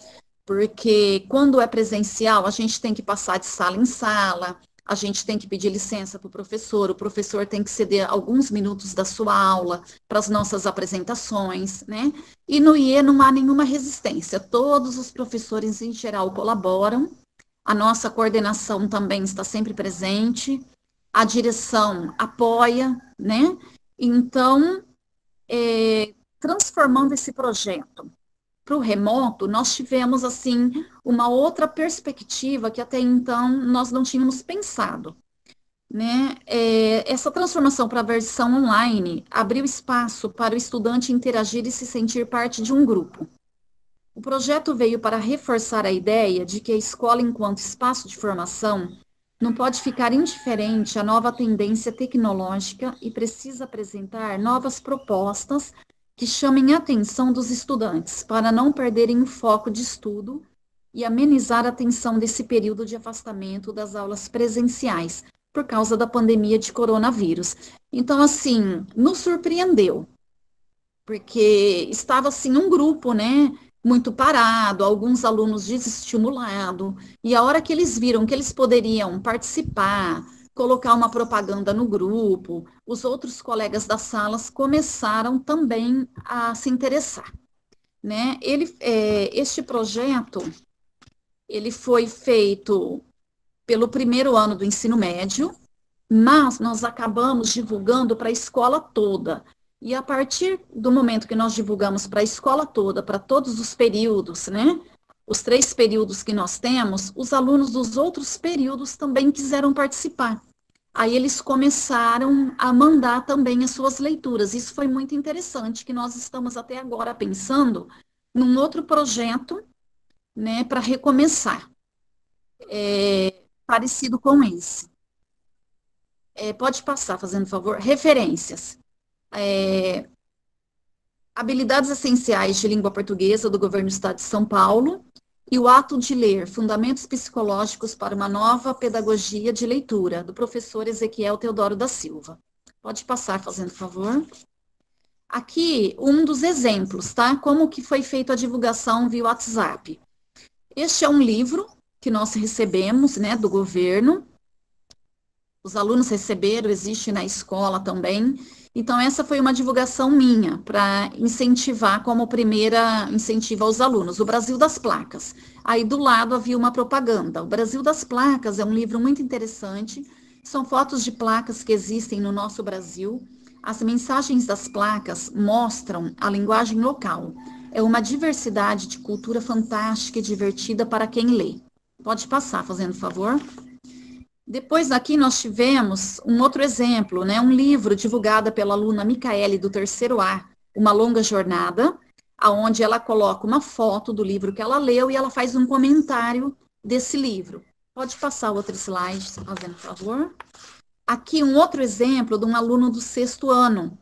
porque quando é presencial, a gente tem que passar de sala em sala, a gente tem que pedir licença para o professor tem que ceder alguns minutos da sua aula para as nossas apresentações, né? E no IE não há nenhuma resistência, todos os professores em geral colaboram, a nossa coordenação também está sempre presente, a direção apoia, né? Então, transformando esse projeto para o remoto, nós tivemos, assim, uma outra perspectiva que até então nós não tínhamos pensado, né? Essa transformação para a versão online abriu espaço para o estudante interagir e se sentir parte de um grupo. O projeto veio para reforçar a ideia de que a escola, enquanto espaço de formação, não pode ficar indiferente à nova tendência tecnológica e precisa apresentar novas propostas que chamem a atenção dos estudantes para não perderem o foco de estudo e amenizar a tensão desse período de afastamento das aulas presenciais por causa da pandemia de coronavírus. Então, assim, nos surpreendeu, porque estava, assim, um grupo, né, muito parado, alguns alunos desestimulados, e a hora que eles viram que eles poderiam participar, colocar uma propaganda no grupo, os outros colegas das salas começaram também a se interessar, né? Este projeto, ele foi feito pelo primeiro ano do ensino médio, mas nós acabamos divulgando para a escola toda. E a partir do momento que nós divulgamos para a escola toda, para todos os períodos, né? Os 3 períodos que nós temos, os alunos dos outros períodos também quiseram participar. Aí eles começaram a mandar também as suas leituras. Isso foi muito interessante, que nós estamos até agora pensando num outro projeto, né, para recomeçar, parecido com esse. Pode passar, fazendo favor. Referências. Habilidades essenciais de língua portuguesa do Governo do Estado de São Paulo e o ato de ler, Fundamentos Psicológicos para uma Nova Pedagogia de Leitura, do professor Ezequiel Teodoro da Silva. Pode passar, fazendo favor. Aqui, um dos exemplos, tá? Como que foi feita a divulgação via WhatsApp. Este é um livro que nós recebemos, né, do governo. Os alunos receberam, existe na escola também. Então, essa foi uma divulgação minha, para incentivar, como primeira incentiva aos alunos, o Brasil das Placas. Aí, do lado, havia uma propaganda. O Brasil das Placas é um livro muito interessante, são fotos de placas que existem no nosso Brasil. As mensagens das placas mostram a linguagem local. É uma diversidade de cultura fantástica e divertida para quem lê. Pode passar, fazendo favor. Depois aqui nós tivemos um outro exemplo, né, um livro divulgado pela aluna Micaele do 3º A, Uma Longa Jornada, onde ela coloca uma foto do livro que ela leu e ela faz um comentário desse livro. Pode passar o outro slide, fazendo favor. Aqui um outro exemplo de um aluno do 6º ano,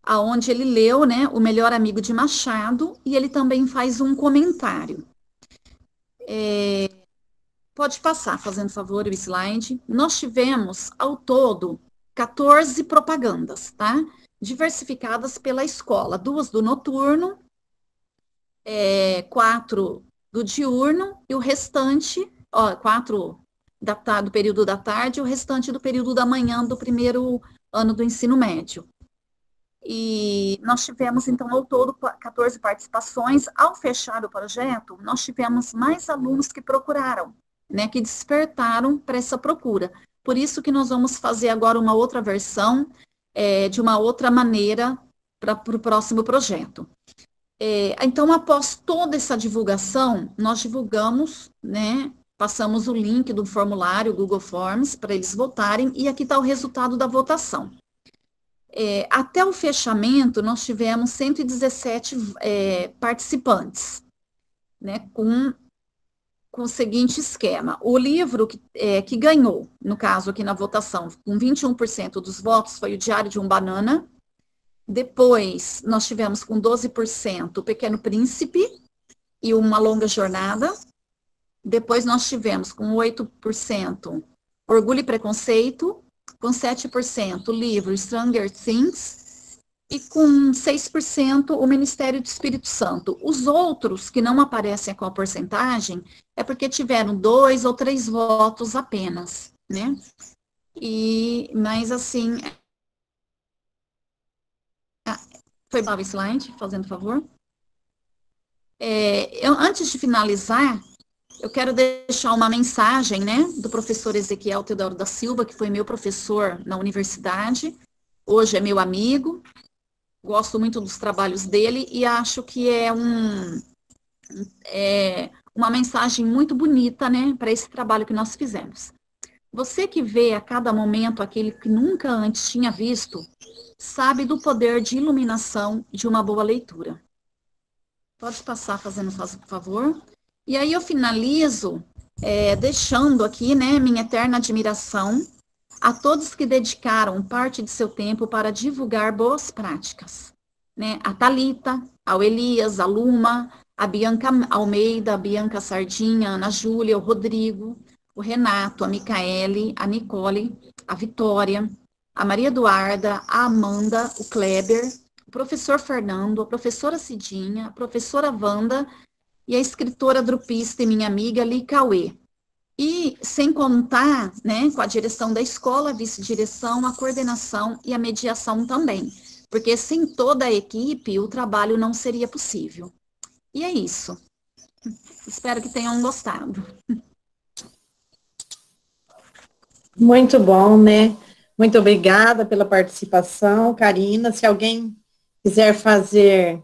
onde ele leu, né, O Melhor Amigo de Machado, e ele também faz um comentário. Pode passar, fazendo favor, o slide. Nós tivemos, ao todo, 14 propagandas, tá? Diversificadas pela escola. 2 do noturno, 4 do diurno, e o restante, 4 do período da tarde, e o restante do período da manhã do 1º ano do ensino médio. E nós tivemos, então, ao todo, 14 participações. Ao fechar o projeto, nós tivemos mais alunos que procuraram, né, que despertaram para essa procura. Por isso que nós vamos fazer agora uma outra versão, de uma outra maneira, para o próximo projeto. Então, após toda essa divulgação, nós divulgamos, né, passamos o link do formulário Google Forms para eles votarem, e aqui está o resultado da votação. Até o fechamento, nós tivemos 117 participantes, né, com o seguinte esquema. O livro que ganhou, no caso aqui na votação, com 21% dos votos, foi o Diário de um Banana. Depois, nós tivemos com 12% O Pequeno Príncipe e Uma Longa Jornada. Depois, nós tivemos com 8% Orgulho e Preconceito, com 7% o livro Stranger Things, e com 6% o Ministério do Espírito Santo. Os outros, que não aparecem com a porcentagem, é porque tiveram 2 ou 3 votos apenas, né? Mas, assim... Foi mal o slide, fazendo favor. Antes de finalizar, eu quero deixar uma mensagem, né, do professor Ezequiel Teodoro da Silva, que foi meu professor na universidade, hoje é meu amigo. Gosto muito dos trabalhos dele e acho que é uma mensagem muito bonita, né, para esse trabalho que nós fizemos. Você que vê a cada momento aquele que nunca antes tinha visto, sabe do poder de iluminação de uma boa leitura. Pode passar, fazendo favor. E aí eu finalizo deixando aqui, né, minha eterna admiração a todos que dedicaram parte de seu tempo para divulgar boas práticas, né? A Thalita, ao Elias, a Luma, a Bianca Almeida, a Bianca Sardinha, a Ana Júlia, o Rodrigo, o Renato, a Micaele, a Nicole, a Vitória, a Maria Eduarda, a Amanda, o Kleber, o professor Fernando, a professora Cidinha, a professora Wanda e a escritora drupista e minha amiga Li Cauê. E sem contar, né, com a direção da escola, a vice-direção, a coordenação e a mediação também. Porque sem toda a equipe, o trabalho não seria possível. E é isso. Espero que tenham gostado.
Muito bom, né? Muito obrigada pela participação, Karina. Se alguém quiser fazer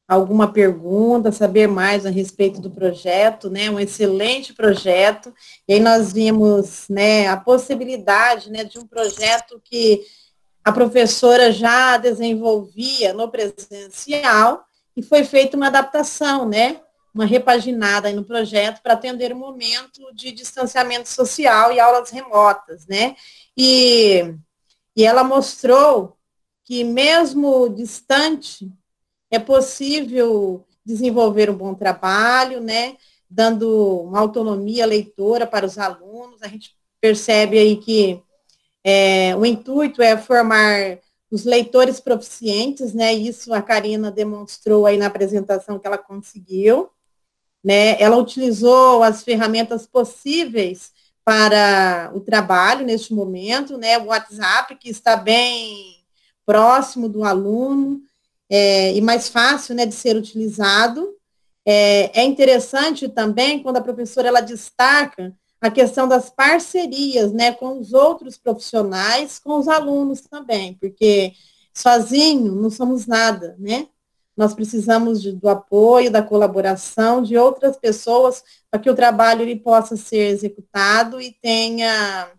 alguma pergunta, saber mais a respeito do projeto, né, um excelente projeto, e aí nós vimos, né, a possibilidade, né, de um projeto que a professora já desenvolvia no presencial, e foi feita uma adaptação, né, uma repaginada aí no projeto para atender o momento de distanciamento social e aulas remotas, né, e ela mostrou que mesmo distante, é possível desenvolver um bom trabalho, né, dando uma autonomia leitora para os alunos. A gente percebe aí que o intuito é formar os leitores proficientes, né, isso a Karina demonstrou aí na apresentação que ela conseguiu, né, ela utilizou as ferramentas possíveis para o trabalho neste momento, né, o WhatsApp, que está bem próximo do aluno, e mais fácil, né, de ser utilizado. É interessante também quando a professora ela destaca a questão das parcerias, né, com os outros profissionais, com os alunos também, porque sozinho não somos nada, né? Nós precisamos do apoio, da colaboração de outras pessoas para que o trabalho ele possa ser executado e tenha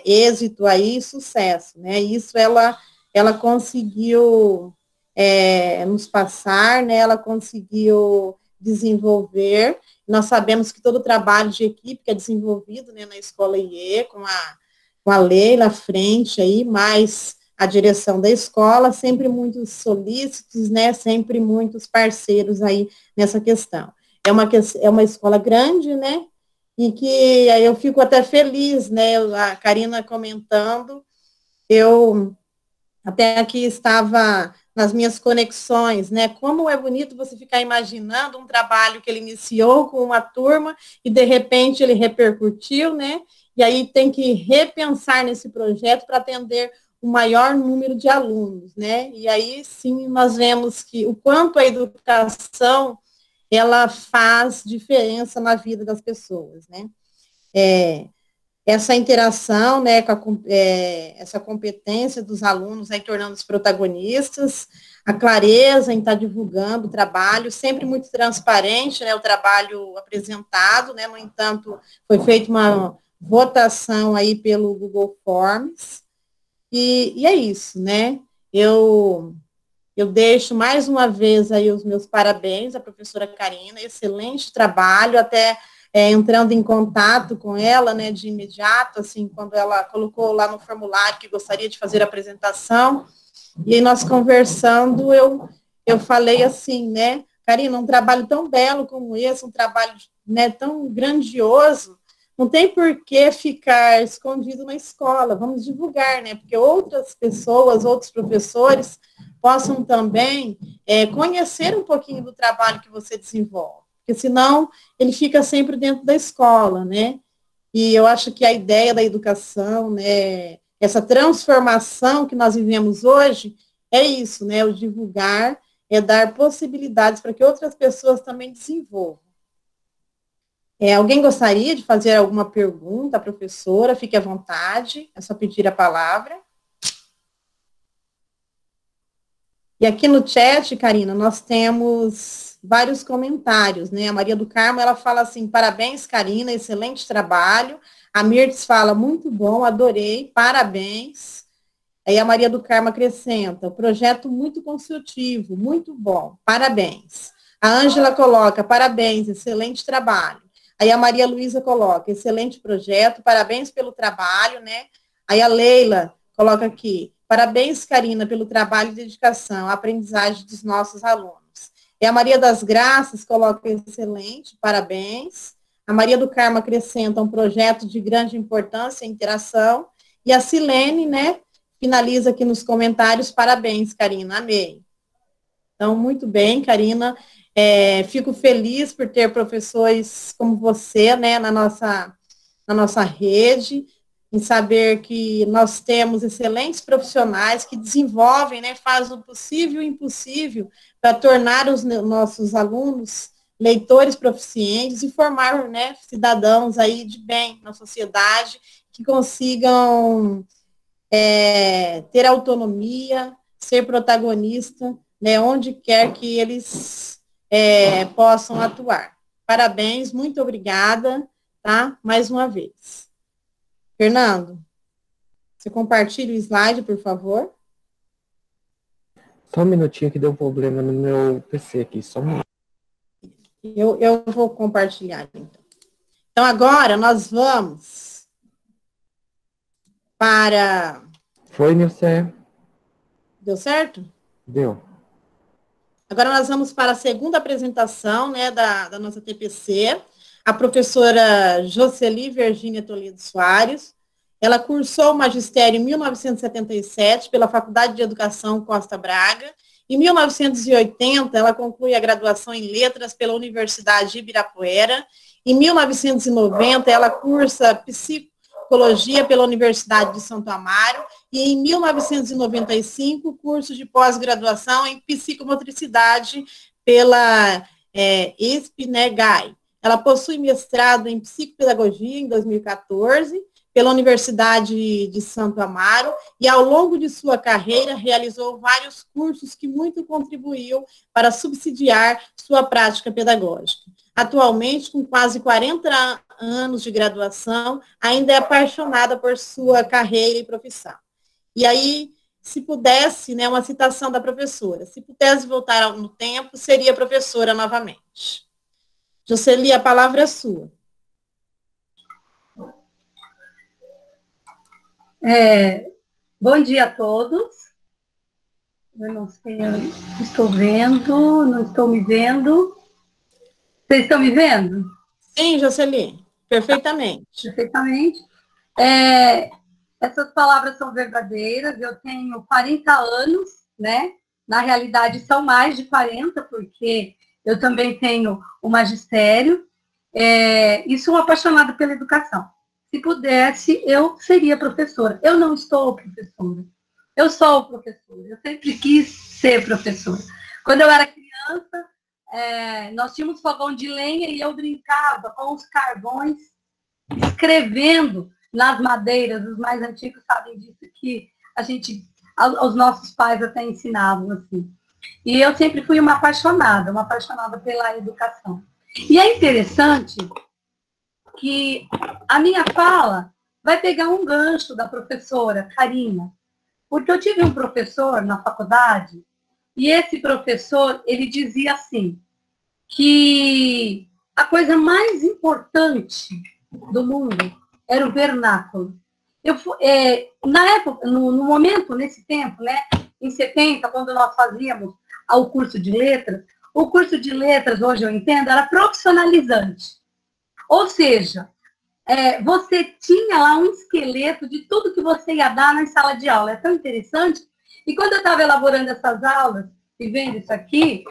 êxito aí, sucesso, né? Isso ela conseguiu nos passar, né, ela conseguiu desenvolver. Nós sabemos que todo o trabalho de equipe que é desenvolvido, né, na Escola IE, com a Leila à frente aí, mais a direção da escola, sempre muitos solícitos, né, sempre muitos parceiros aí nessa questão. É uma escola grande, né, e que eu fico até feliz, né, a Karina comentando, eu até aqui estava nas minhas conexões, né? Como é bonito você ficar imaginando um trabalho que ele iniciou com uma turma e, de repente, ele repercutiu, né? E aí tem que repensar nesse projeto para atender o maior número de alunos, né? E aí, sim, nós vemos que o quanto a educação, ela faz diferença na vida das pessoas, né? Essa interação, né, essa competência dos alunos aí tornando os protagonistas, a clareza em estar divulgando o trabalho, sempre muito transparente, né, o trabalho apresentado, né, no entanto, foi feita uma votação aí pelo Google Forms, e é isso, né, eu deixo mais uma vez aí os meus parabéns à professora Karina, excelente trabalho, até entrando em contato com ela, né, de imediato, assim, quando ela colocou lá no formulário que gostaria de fazer a apresentação, e aí nós conversando, eu falei assim, né, Karina, um trabalho tão belo como esse, um trabalho, né, tão grandioso, não tem por que ficar escondido na escola, vamos divulgar, né, porque outras pessoas, outros professores possam também conhecer um pouquinho do trabalho que você desenvolve, porque senão ele fica sempre dentro da escola, né? E eu acho que a ideia da educação, né, essa transformação que nós vivemos hoje, é isso, né? O divulgar, é dar possibilidades para que outras pessoas também desenvolvam. Alguém gostaria de fazer alguma pergunta à professora? Fique à vontade, é só pedir a palavra. E aqui no chat, Karina, nós temos vários comentários, né? A Maria do Carmo, ela fala assim, parabéns, Karina, excelente trabalho. A Mirtes fala, muito bom, adorei, parabéns. Aí a Maria do Carmo acrescenta, projeto muito construtivo, muito bom, parabéns. A Ângela coloca, parabéns, excelente trabalho. Aí a Maria Luísa coloca, excelente projeto, parabéns pelo trabalho, né? Aí a Leila coloca aqui, parabéns, Karina, pelo trabalho e dedicação, a aprendizagem dos nossos alunos. E a Maria das Graças coloca excelente, parabéns. A Maria do Carmo acrescenta um projeto de grande importância e interação. E a Silene, né, finaliza aqui nos comentários, parabéns, Karina, amei. Então, muito bem, Karina. Fico feliz por ter professores como você, né, na nossa rede, em saber que nós temos excelentes profissionais que desenvolvem, né, fazem o possível e o impossível para tornar os nossos alunos leitores proficientes e formar, né, cidadãos aí de bem na sociedade, que consigam ter autonomia, ser protagonista, né, onde quer que eles possam atuar. Parabéns, muito obrigada, tá? Mais uma vez. Fernando, você compartilha o slide, por favor?
Só um minutinho que deu problema no meu PC aqui, só um minuto.
Eu vou compartilhar, então. Então, agora nós vamos para...
Foi, Nilce?
Deu certo?
Deu.
Agora nós vamos para a segunda apresentação, né, da nossa TPC, a professora Jocely Virgínia Toledo Soares. Ela cursou o magistério em 1977 pela Faculdade de Educação Costa Braga. Em 1980, ela conclui a graduação em Letras pela Universidade de Ibirapuera. Em 1990, ela cursa Psicologia pela Universidade de Santo Amaro. E em 1995, curso de pós-graduação em Psicomotricidade pela ESPNEGAI. Ela possui mestrado em Psicopedagogia em 2014, pela Universidade de Santo Amaro, e ao longo de sua carreira realizou vários cursos que muito contribuiu para subsidiar sua prática pedagógica. Atualmente, com quase 40 anos de graduação, ainda é apaixonada por sua carreira e profissão. E aí, se pudesse, né, uma citação da professora, se pudesse voltar no tempo, seria professora novamente. Jocely, a palavra é sua.
Bom dia a todos. Eu não sei, estou vendo, não estou me vendo. Vocês estão me vendo?
Sim, Jocely, perfeitamente.
Perfeitamente. Essas palavras são verdadeiras. Eu tenho 40 anos, né? Na realidade, são mais de 40, porque eu também tenho o magistério. E sou apaixonada pela educação. Se pudesse, eu seria professora. Eu não estou professora. Eu sou professora. Eu sempre quis ser professora. Quando eu era criança, nós tínhamos fogão de lenha e eu brincava com os carvões, escrevendo nas madeiras. Os mais antigos sabem disso, que os nossos pais até ensinavam assim. E eu sempre fui uma apaixonada pela educação. E é interessante que a minha fala vai pegar um gancho da professora Karina, porque eu tive um professor na faculdade, e esse professor, ele dizia assim, que a coisa mais importante do mundo era o vernáculo. Na época, no momento, nesse tempo, né, em 70, quando nós fazíamos o curso de letras, o curso de letras, hoje eu entendo, era profissionalizante. Ou seja, você tinha lá um esqueleto de tudo que você ia dar na sala de aula. É tão interessante. E quando eu estava elaborando essas aulas e vendo isso aqui,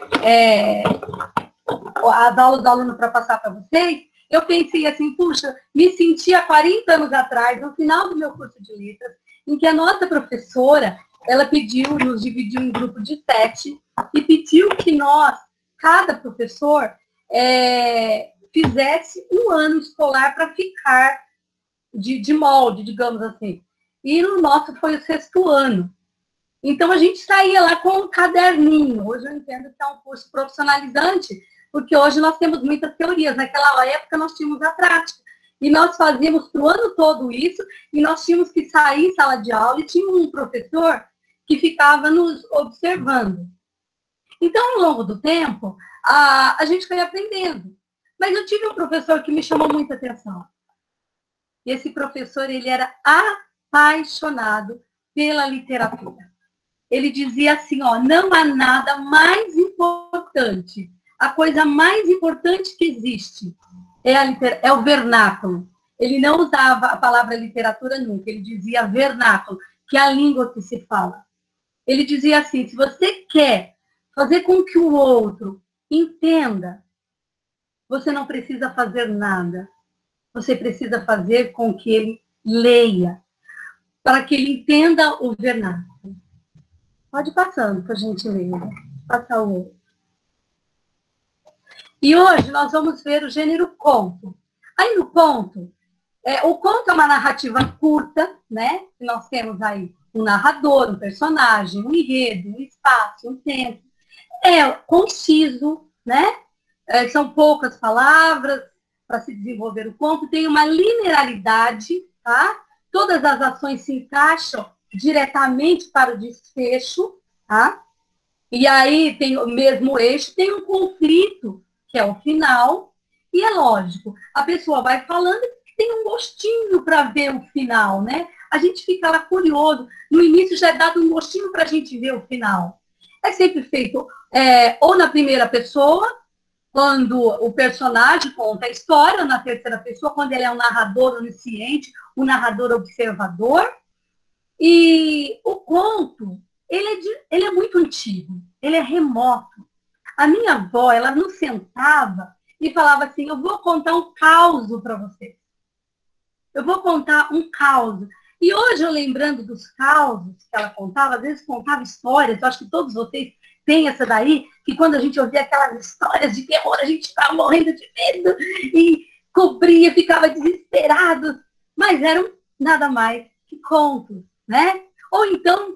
as aulas do aluno para passar para vocês, eu pensei assim, puxa, me senti há 40 anos atrás, no final do meu curso de letras, em que a nossa professora, ela nos dividiu em grupo de 7 e pediu que nós, cada professor, fizesse um ano escolar para ficar de molde, digamos assim. E no nosso foi o 6º ano. Então, a gente saía lá com um caderninho. Hoje eu entendo que é um curso profissionalizante, porque hoje nós temos muitas teorias. Naquela época, nós tínhamos a prática. E nós fazíamos para o ano todo isso, e nós tínhamos que sair em sala de aula, e tinha um professor que ficava nos observando. Então, ao longo do tempo, a gente foi aprendendo. Mas eu tive um professor que me chamou muita atenção. E esse professor, ele era apaixonado pela literatura. Ele dizia assim, não há nada mais importante. A coisa mais importante que existe é o vernáculo. Ele não usava a palavra literatura nunca, ele dizia vernáculo, que é a língua que se fala. Ele dizia assim, se você quer fazer com que o outro entenda, você não precisa fazer nada. Você precisa fazer com que ele leia, para que ele entenda o vernáculo. Pode ir passando, por gentileza. Passa o outro. E hoje nós vamos ver o gênero conto. Aí no conto, o conto é uma narrativa curta, né? Que nós temos aí um narrador, um personagem, um enredo, um espaço, um tempo. É conciso, né? São poucas palavras para se desenvolver o conto, tem uma linearidade, tá? Todas as ações se encaixam diretamente para o desfecho, tá? E aí tem o mesmo eixo, tem um conflito, que é o final, e é lógico, a pessoa vai falando e tem um gostinho para ver o final, né? A gente fica lá curioso, no início já é dado um gostinho para a gente ver o final. É sempre feito ou na primeira pessoa, quando o personagem conta a história, ou na terceira pessoa, quando ele é um narrador onisciente, um narrador observador. E o conto, ele é muito antigo, ele é remoto. A minha avó, ela não sentava e falava assim, eu vou contar um caos para vocês. Eu vou contar um caos. E hoje, eu lembrando dos causos que ela contava, às vezes contava histórias, eu acho que todos vocês têm essa daí, que quando a gente ouvia aquelas histórias de terror, a gente ficava morrendo de medo e cobria, ficava desesperado, mas eram nada mais que contos, né? Ou então,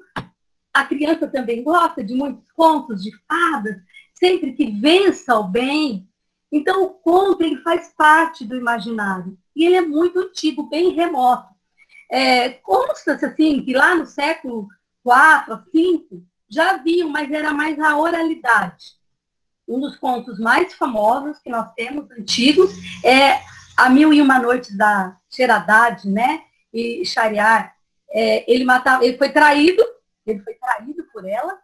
a criança também gosta de muitos contos de fadas, sempre que vença o bem. Então, o conto, ele faz parte do imaginário, e ele é muito antigo, bem remoto. Consta-se assim, que lá no século IV, V, já haviam, mas era mais a oralidade. Um dos contos mais famosos que nós temos, antigos, é A Mil e Uma Noites da Sherazade, né? E Shahriar. Ele foi traído por ela,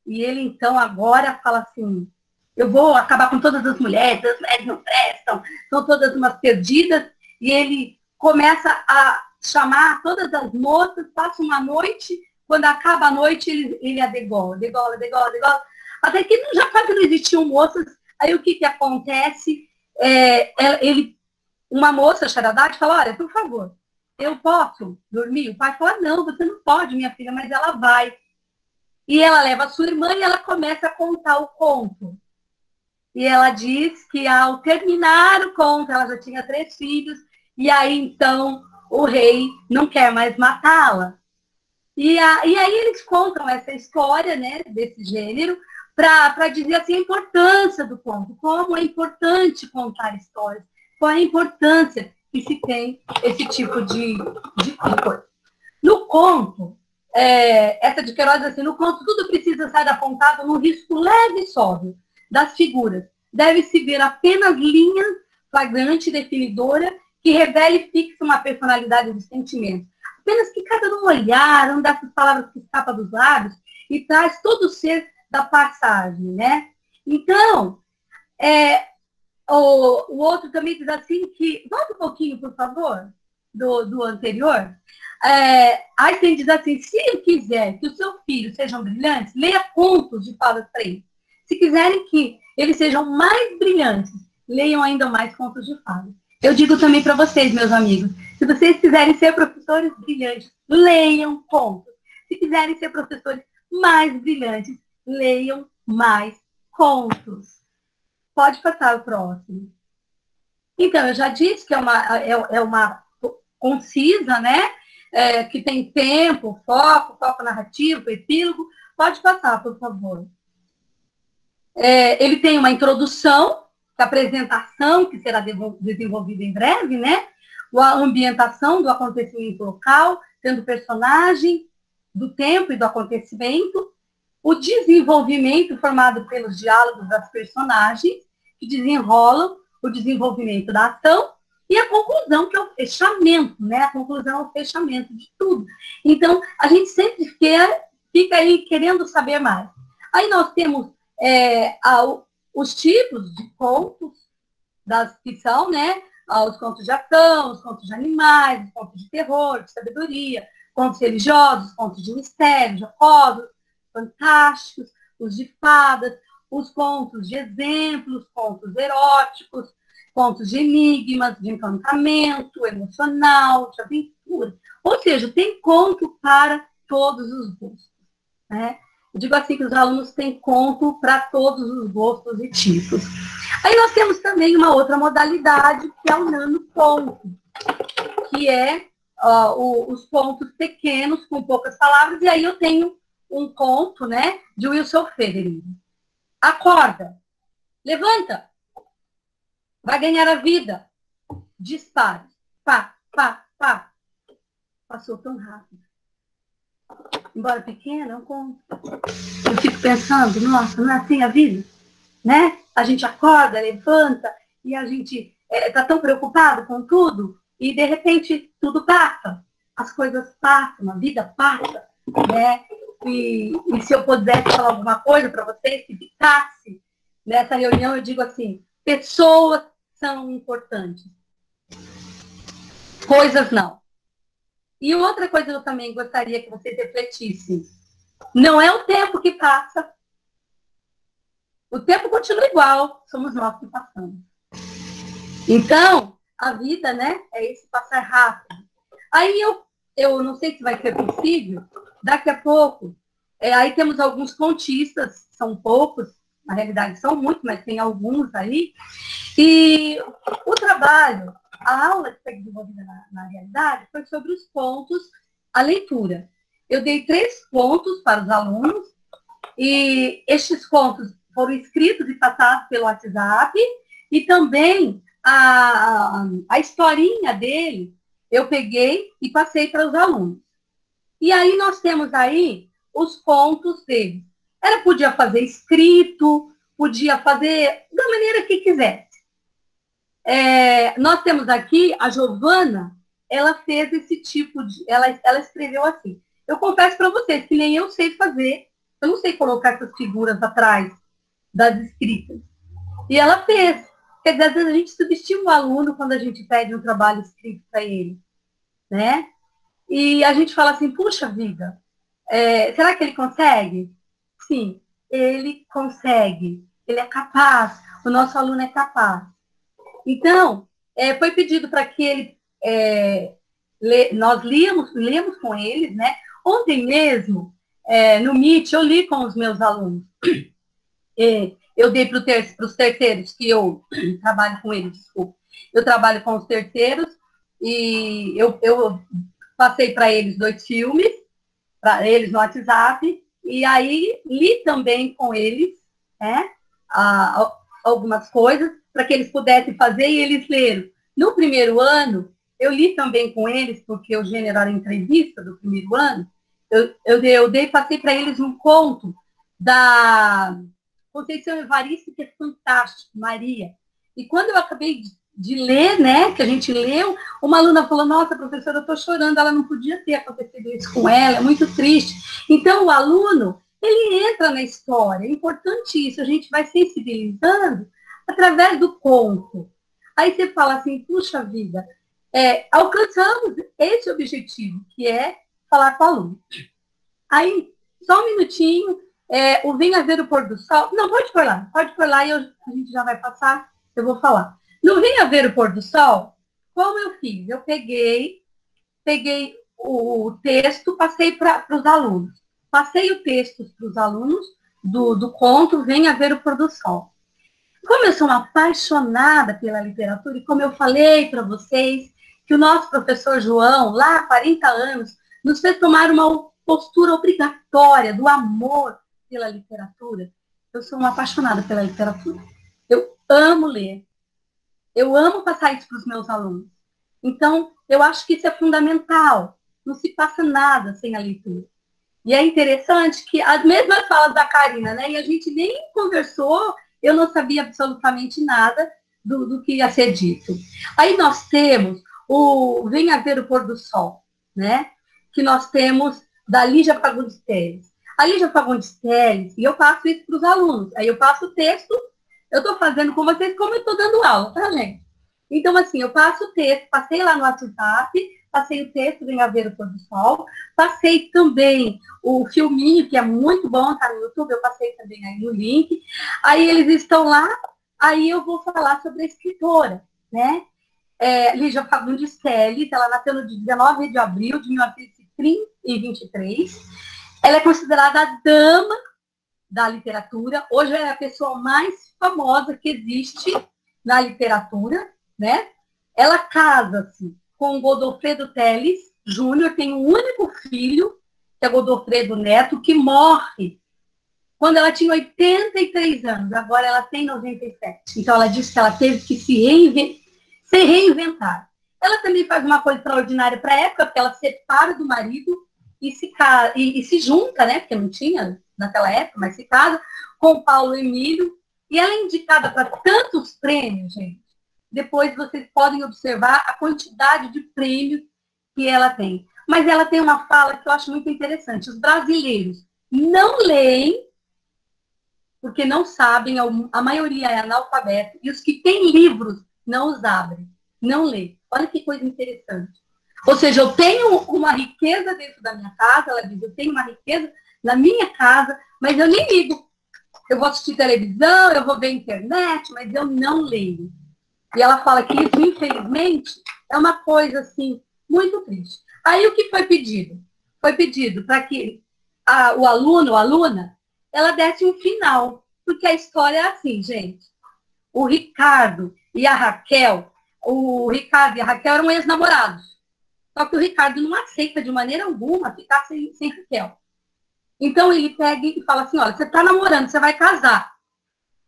e ele então agora fala assim, eu vou acabar com todas as mulheres não prestam, são todas umas perdidas, e ele começa a chamar todas as moças, passa uma noite, quando acaba a noite, ele a degola, até que já quase não existiam moças. Aí o que acontece? Uma moça, Sherazade, fala, olha, por favor, eu posso dormir? O pai fala, não, você não pode, minha filha, mas ela vai. E ela leva a sua irmã e ela começa a contar o conto. E ela diz que ao terminar o conto, ela já tinha 3 filhos, e aí então o rei não quer mais matá-la. E aí eles contam essa história, né, desse gênero, para dizer assim, a importância do conto, como é importante contar histórias, qual é a importância que se tem esse tipo de coisa. No conto, essa de Queiroz, assim, no conto tudo precisa ser apontado num risco leve e sóbrio das figuras. Deve-se ver apenas linhas flagrante e definidora que revele e fixe uma personalidade dos sentimentos. Apenas que cada um olhar, uma dessas palavras que escapa dos lábios e traz todo o ser da passagem, né? Então, o outro também diz assim que... Volta um pouquinho, por favor, do anterior. Einstein diz assim, se quiser que os seus filhos sejam brilhantes, leia contos de fadas para eles. Se quiserem que eles sejam mais brilhantes, leiam ainda mais contos de fadas. Eu digo também para vocês, meus amigos, se vocês quiserem ser professores brilhantes, leiam contos. Se quiserem ser professores mais brilhantes, leiam mais contos. Pode passar o próximo. Então, eu já disse que é uma concisa, né? Que tem tempo, foco narrativo, epílogo. Pode passar, por favor. Ele tem uma introdução, a apresentação, que será desenvolvida em breve, né? A ambientação do acontecimento local, tendo personagem, do tempo e do acontecimento, o desenvolvimento formado pelos diálogos das personagens, que desenrolam o desenvolvimento da ação, e a conclusão, que é o fechamento, né? A conclusão é o fechamento de tudo. Então, a gente sempre fica aí querendo saber mais. Aí nós temos os tipos de contos que são, né? Os contos de ação, os contos de animais, os contos de terror, de sabedoria, contos religiosos, contos de mistério, jocosos, fantásticos, os de fadas, os contos de exemplos, contos eróticos, contos de enigmas, de encantamento, emocional, de aventura. Ou seja, tem conto para todos os gostos, né? Eu digo assim que os alunos têm conto para todos os gostos e tipos. Aí nós temos também uma outra modalidade, que é o nanoconto, que é os pontos pequenos, com poucas palavras, e aí eu tenho um conto, né, de Wilson Frederick. Acorda, levanta, vai ganhar a vida, dispare, pá, pá, pá. Passou tão rápido. Embora pequeno, é um conto. Eu fico pensando, nossa, não é assim a vida? Né? A gente acorda, levanta, e a gente está tão preocupado com tudo, e de repente tudo passa, as coisas passam, a vida passa, né? E se eu pudesse falar alguma coisa para vocês, se ficasse nessa reunião, eu digo assim, pessoas são importantes, coisas não. E outra coisa que eu também gostaria que vocês refletissem, não é o tempo que passa, o tempo continua igual, somos nós que passamos. Então, a vida, né, é esse passar rápido. Aí eu não sei se vai ser possível, daqui a pouco, aí temos alguns contistas, são poucos, na realidade são muitos, mas tem alguns aí, e o trabalho, a aula que foi desenvolvida na realidade foi sobre os pontos, a leitura. Eu dei 3 pontos para os alunos, e estes pontos foram escritos e passados pelo WhatsApp, e também a historinha dele, eu peguei e passei para os alunos. E aí nós temos aí os pontos dele. Ela podia fazer escrito, podia fazer da maneira que quisesse. Nós temos aqui, a Giovana, ela fez esse tipo de... Ela escreveu assim. Eu confesso para vocês que nem eu sei fazer, eu não sei colocar essas figuras atrás das escritas. E ela fez. Quer dizer, às vezes a gente subestima o aluno quando a gente pede um trabalho escrito para ele, né? E a gente fala assim, puxa vida, será que ele consegue? Sim, ele consegue, ele é capaz, o nosso aluno é capaz. Então, foi pedido para que ele, nós lemos com eles, né? Ontem mesmo, no Meet, eu li com os meus alunos. Eu dei para os terceiros, que eu trabalho com eles, desculpa. Eu trabalho com os terceiros e eu passei para eles 2 filmes, para eles no WhatsApp, e aí li também com eles, né, algumas coisas, para que eles pudessem fazer e eles leram. No primeiro ano, eu li também com eles, porque o gênero era entrevista do primeiro ano, passei para eles um conto da Conceição Evaristo, que é fantástico, Maria. E quando eu acabei de ler, né, que a gente leu, uma aluna falou, nossa, professora, eu estou chorando, ela não podia ter acontecido isso com ela, é muito triste. Então, o aluno, ele entra na história, é importante isso, a gente vai sensibilizando através do conto. Aí você fala assim, puxa vida, alcançamos esse objetivo, que é falar com o aluno. Aí, só um minutinho, o Venha Ver o Pôr do Sol. Não, pode pôr lá e a gente já vai passar, eu vou falar. No Venha Ver o Pôr do Sol, como eu fiz? Eu peguei o texto, passei para os alunos. Passei o texto para os alunos do conto Venha Ver o Pôr do Sol. Como eu sou uma apaixonada pela literatura, e como eu falei para vocês, que o nosso professor João, lá há 40 anos, nos fez tomar uma postura obrigatória do amor pela literatura. Eu sou uma apaixonada pela literatura. Eu amo ler. Eu amo passar isso para os meus alunos. Então, eu acho que isso é fundamental. Não se passa nada sem a leitura. E é interessante que as mesmas falas da Karina, né? E a gente nem conversou, eu não sabia absolutamente nada do que ia ser dito. Aí nós temos o Venha Ver o Pôr do Sol, né? Que nós temos da Lígia Fagundes Telles. A Lígia Fagundes Telles, e eu passo isso para os alunos. Aí eu passo o texto, eu estou fazendo com vocês como eu estou dando aula, tá, gente? Então, assim, eu passo o texto, passei lá no WhatsApp, passei o texto, Venha Ver o Pôr do Sol, passei também o filminho, que é muito bom, tá no YouTube, eu passei também aí no link. Aí eles estão lá, aí eu vou falar sobre a escritora, né? Lígia Fagundes Telles, ela nasceu no dia 19 de abril de 1923. Ela é considerada a dama da literatura. Hoje ela é a pessoa mais famosa que existe na literatura, né? Ela casa-se com Godofredo Telles, Júnior tem um único filho, que é Godofredo Neto, que morre quando ela tinha 83 anos, agora ela tem 97. Então, ela disse que ela teve que se reinventar. Ela também faz uma coisa extraordinária para a época, porque ela separa do marido e se junta, né? Porque não tinha naquela época, mas se casa com o Paulo Emílio. E ela é indicada para tantos prêmios, gente. Depois vocês podem observar a quantidade de prêmios que ela tem. Mas ela tem uma fala que eu acho muito interessante. Os brasileiros não leem, porque não sabem, a maioria é analfabeto, e os que têm livros não os abrem, não lêem. Olha que coisa interessante. Ou seja, eu tenho uma riqueza dentro da minha casa, ela diz, eu tenho uma riqueza na minha casa, mas eu nem ligo. Eu vou assistir televisão, eu vou ver internet, mas eu não leio. E ela fala que isso, infelizmente, é uma coisa, assim, muito triste. Aí o que foi pedido? Foi pedido para que o aluno ou aluna, ela desse um final. Porque a história é assim, gente. O Ricardo e a Raquel eram ex-namorados. Só que o Ricardo não aceita de maneira alguma ficar sem Raquel. Então ele pega e fala assim, olha, você está namorando, você vai casar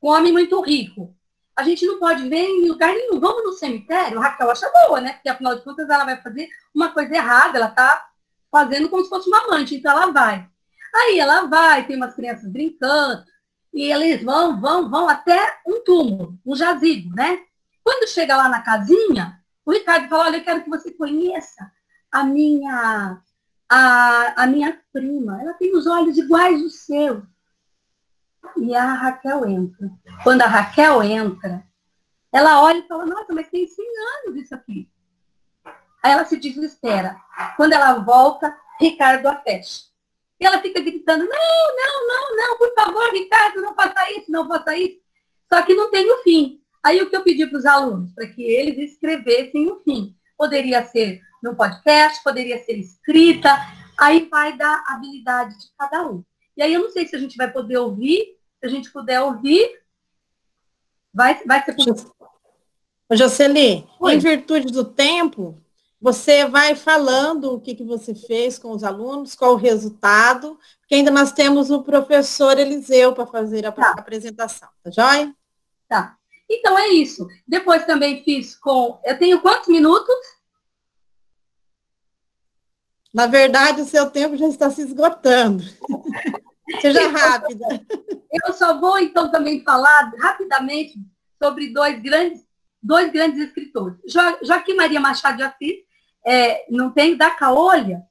com um homem muito rico. A gente não pode ver em lugar nenhum. Vamos no cemitério? A Raquel acha boa, né? Porque afinal de contas ela vai fazer uma coisa errada, ela está fazendo como se fosse uma amante, então ela vai. Aí ela vai, tem umas crianças brincando, e eles vão até um túmulo, um jazigo, né? Quando chega lá na casinha, o Ricardo fala, olha, eu quero que você conheça a minha prima. Ela tem os olhos iguais aos seus. E a Raquel entra. Quando a Raquel entra, ela olha e fala, nossa, mas tem 100 anos isso aqui. Aí ela se desespera. Quando ela volta, Ricardo a fecha. E ela fica gritando, não, por favor, Ricardo, não faça isso, não faça isso. Só que não tem o fim. Aí o que eu pedi para os alunos? Para que eles escrevessem o fim. Poderia ser no podcast, poderia ser escrita, aí vai da habilidade de cada um. E aí eu não sei se a gente vai poder ouvir, se a gente puder ouvir, vai ser possível.
Jocely, em virtude do tempo, você vai falando o que você fez com os alunos, qual o resultado, porque ainda nós temos o professor Eliseu para fazer a apresentação, tá joia?
Tá. Então é isso. Depois também fiz eu tenho quantos minutos?
Na verdade, o seu tempo já está se esgotando. Seja rápida.
Eu só vou, então, também falar rapidamente sobre dois grandes escritores. Joaquim Maria Machado de Assis, não tem, da Caolha,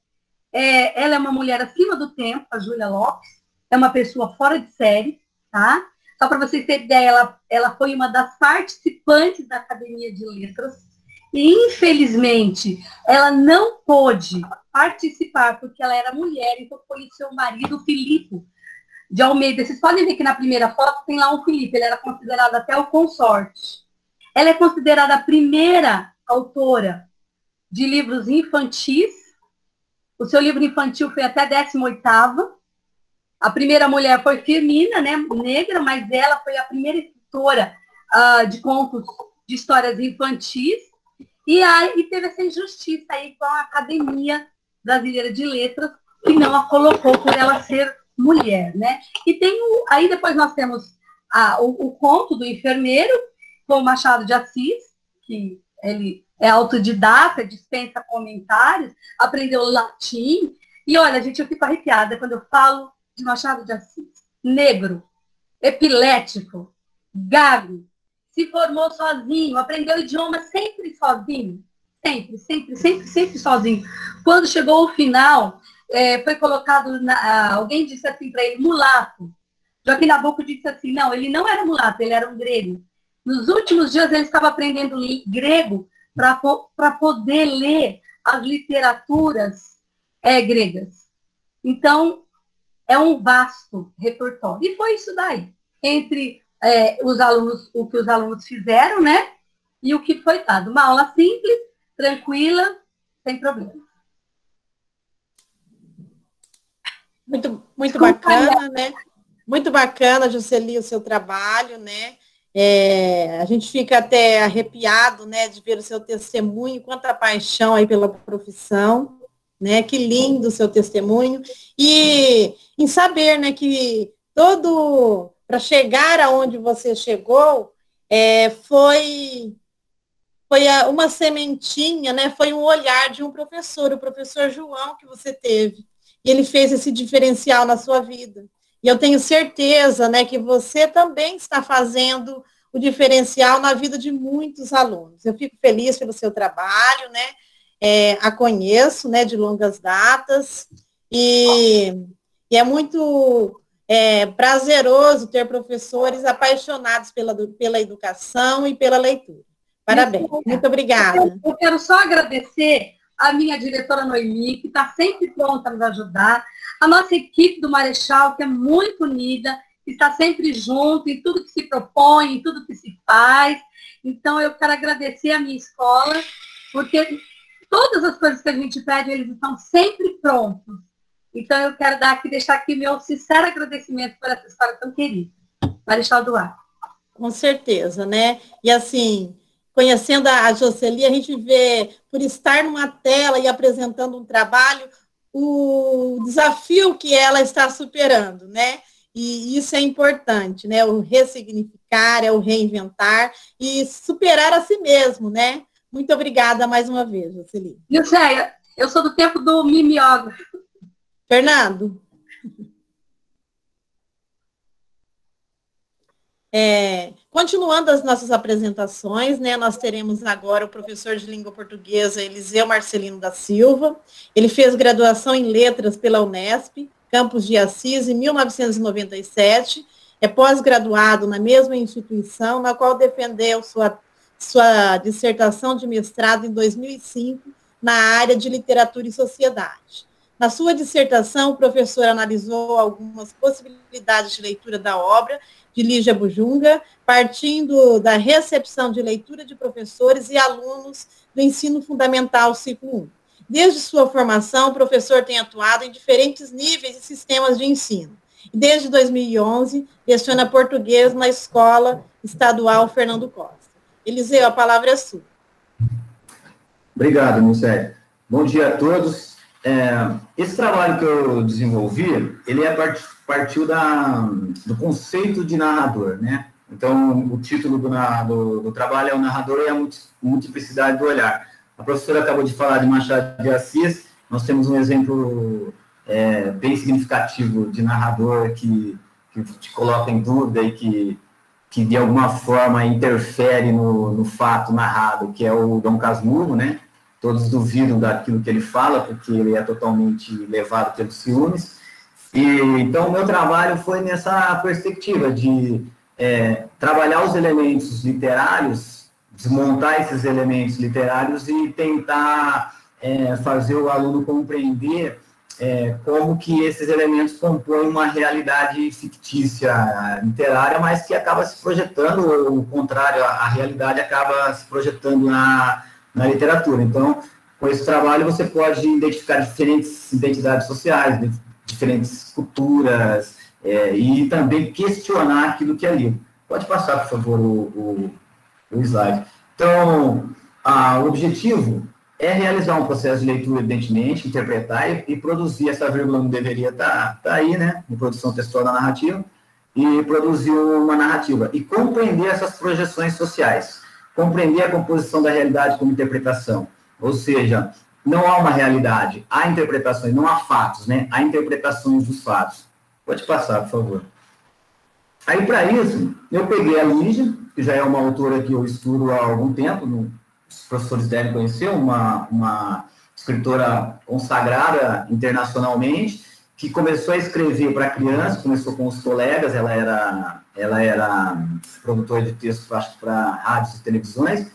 ela é uma mulher acima do tempo, a Júlia Lopes, é uma pessoa fora de série, tá? Só para vocês terem ideia, ela foi uma das participantes da Academia de Letras, e, infelizmente, ela não pôde participar porque ela era mulher, então foi o seu marido, Filipe de Almeida. Vocês podem ver que na primeira foto tem lá um Filipe, ele era considerado até o consorte. Ela é considerada a primeira autora de livros infantis. O seu livro infantil foi até 18ª. A primeira mulher foi Firmina, né, negra, mas ela foi a primeira escritora de contos, de histórias infantis. E aí teve essa injustiça aí com a Academia Brasileira de Letras, que não a colocou por ela ser mulher, né? E tem aí depois nós temos o conto do enfermeiro, com o Machado de Assis, que ele é autodidata, dispensa comentários, aprendeu latim. E olha, gente, eu fico arrepiada quando eu falo de Machado de Assis. Negro, epilético, gago, se formou sozinho, aprendeu idioma sempre sozinho. Sempre sozinho. Quando chegou o final, foi colocado, alguém disse assim para ele, mulato. Joaquim Nabuco disse assim, não, ele não era mulato, ele era um grego. Nos últimos dias ele estava aprendendo grego para poder ler as literaturas gregas. Então, é um vasto repertório. E foi isso daí. Entre os alunos, o que os alunos fizeram, né? E o que foi dado. Uma aula simples, tranquila, sem problema.
Muito bacana, né? Muito bacana, Jocely, o seu trabalho, né? A gente fica até arrepiado, né, de ver o seu testemunho, quanta paixão aí pela profissão. né? Que lindo o seu testemunho. E em saber, né, que para chegar aonde você chegou, foi uma sementinha, né? Foi um olhar de um professor, o professor João que você teve. E ele fez esse diferencial na sua vida. E eu tenho certeza, né, que você também está fazendo o diferencial na vida de muitos alunos. Eu fico feliz pelo seu trabalho, né? A conheço, né, de longas datas. E é muito prazeroso ter professores apaixonados pela educação e pela leitura. Parabéns. Muito obrigada.
Eu quero só agradecer a minha diretora Noemi, que está sempre pronta a nos ajudar, a nossa equipe do Marechal, que é muito unida, que está sempre junto em tudo que se propõe, em tudo que se faz. Então, eu quero agradecer a minha escola, porque todas as coisas que a gente pede, eles estão sempre prontos. Então, eu quero deixar aqui meu sincero agradecimento por essa escola tão querida. Marechal Duarte.
Com certeza, né? E assim, conhecendo a Jocely, a gente vê, por estar numa tela e apresentando um trabalho, o desafio que ela está superando, né? E isso é importante, né? O ressignificar, o reinventar e superar a si mesmo, né? Muito obrigada mais uma vez, Jocely.
Nilceia, eu sou do tempo do mimeógrafo.
Fernando. Continuando as nossas apresentações, né, nós teremos agora o professor de língua portuguesa Eliseu Marcelino da Silva. Ele fez graduação em letras pela Unesp, Campos de Assis, em 1997. É pós-graduado na mesma instituição, na qual defendeu sua dissertação de mestrado em 2005, na área de literatura e sociedade. Na sua dissertação, o professor analisou algumas possibilidades de leitura da obra de Lígia Bujunga, partindo da recepção de leitura de professores e alunos do ensino fundamental ciclo 1. Desde sua formação, o professor tem atuado em diferentes níveis e sistemas de ensino. E desde 2011, leciona português na Escola Estadual Fernando Costa. Eliseu, a palavra é sua.
Obrigado, Nilceia. Bom dia a todos. Esse trabalho que eu desenvolvi, ele partiu do conceito de narrador, né? Então, o título do trabalho é O Narrador e a Multiplicidade do Olhar. A professora acabou de falar de Machado de Assis, nós temos um exemplo bem significativo de narrador que te coloca em dúvida e que de alguma forma interfere no fato narrado, que é o Dom Casmurro, né? Todos duvidam daquilo que ele fala, porque ele é totalmente levado pelos ciúmes. Então, o meu trabalho foi nessa perspectiva de trabalhar os elementos literários, desmontar esses elementos literários e tentar fazer o aluno compreender como que esses elementos compõem uma realidade fictícia literária, mas que acaba se projetando, ou o contrário, a realidade acaba se projetando na literatura. Então, com esse trabalho, você pode identificar diferentes identidades sociais, diferentes culturas, e também questionar aquilo que é lido. Pode passar, por favor, o slide. Então, o objetivo é realizar um processo de leitura, evidentemente, interpretar e produzir. Essa vírgula não deveria estar aí, né, em produção textual da narrativa, e produzir uma narrativa. E compreender essas projeções sociais. Compreender a composição da realidade como interpretação. Ou seja, não há uma realidade, há interpretações, não há fatos, né? Há interpretações dos fatos. Pode passar, por favor. Aí, para isso, eu peguei a Lígia, que já é uma autora que eu estudo há algum tempo, os professores devem conhecer, uma escritora consagrada internacionalmente, que começou a escrever para crianças, começou com os colegas, ela era produtora de texto, acho que para rádios e televisões,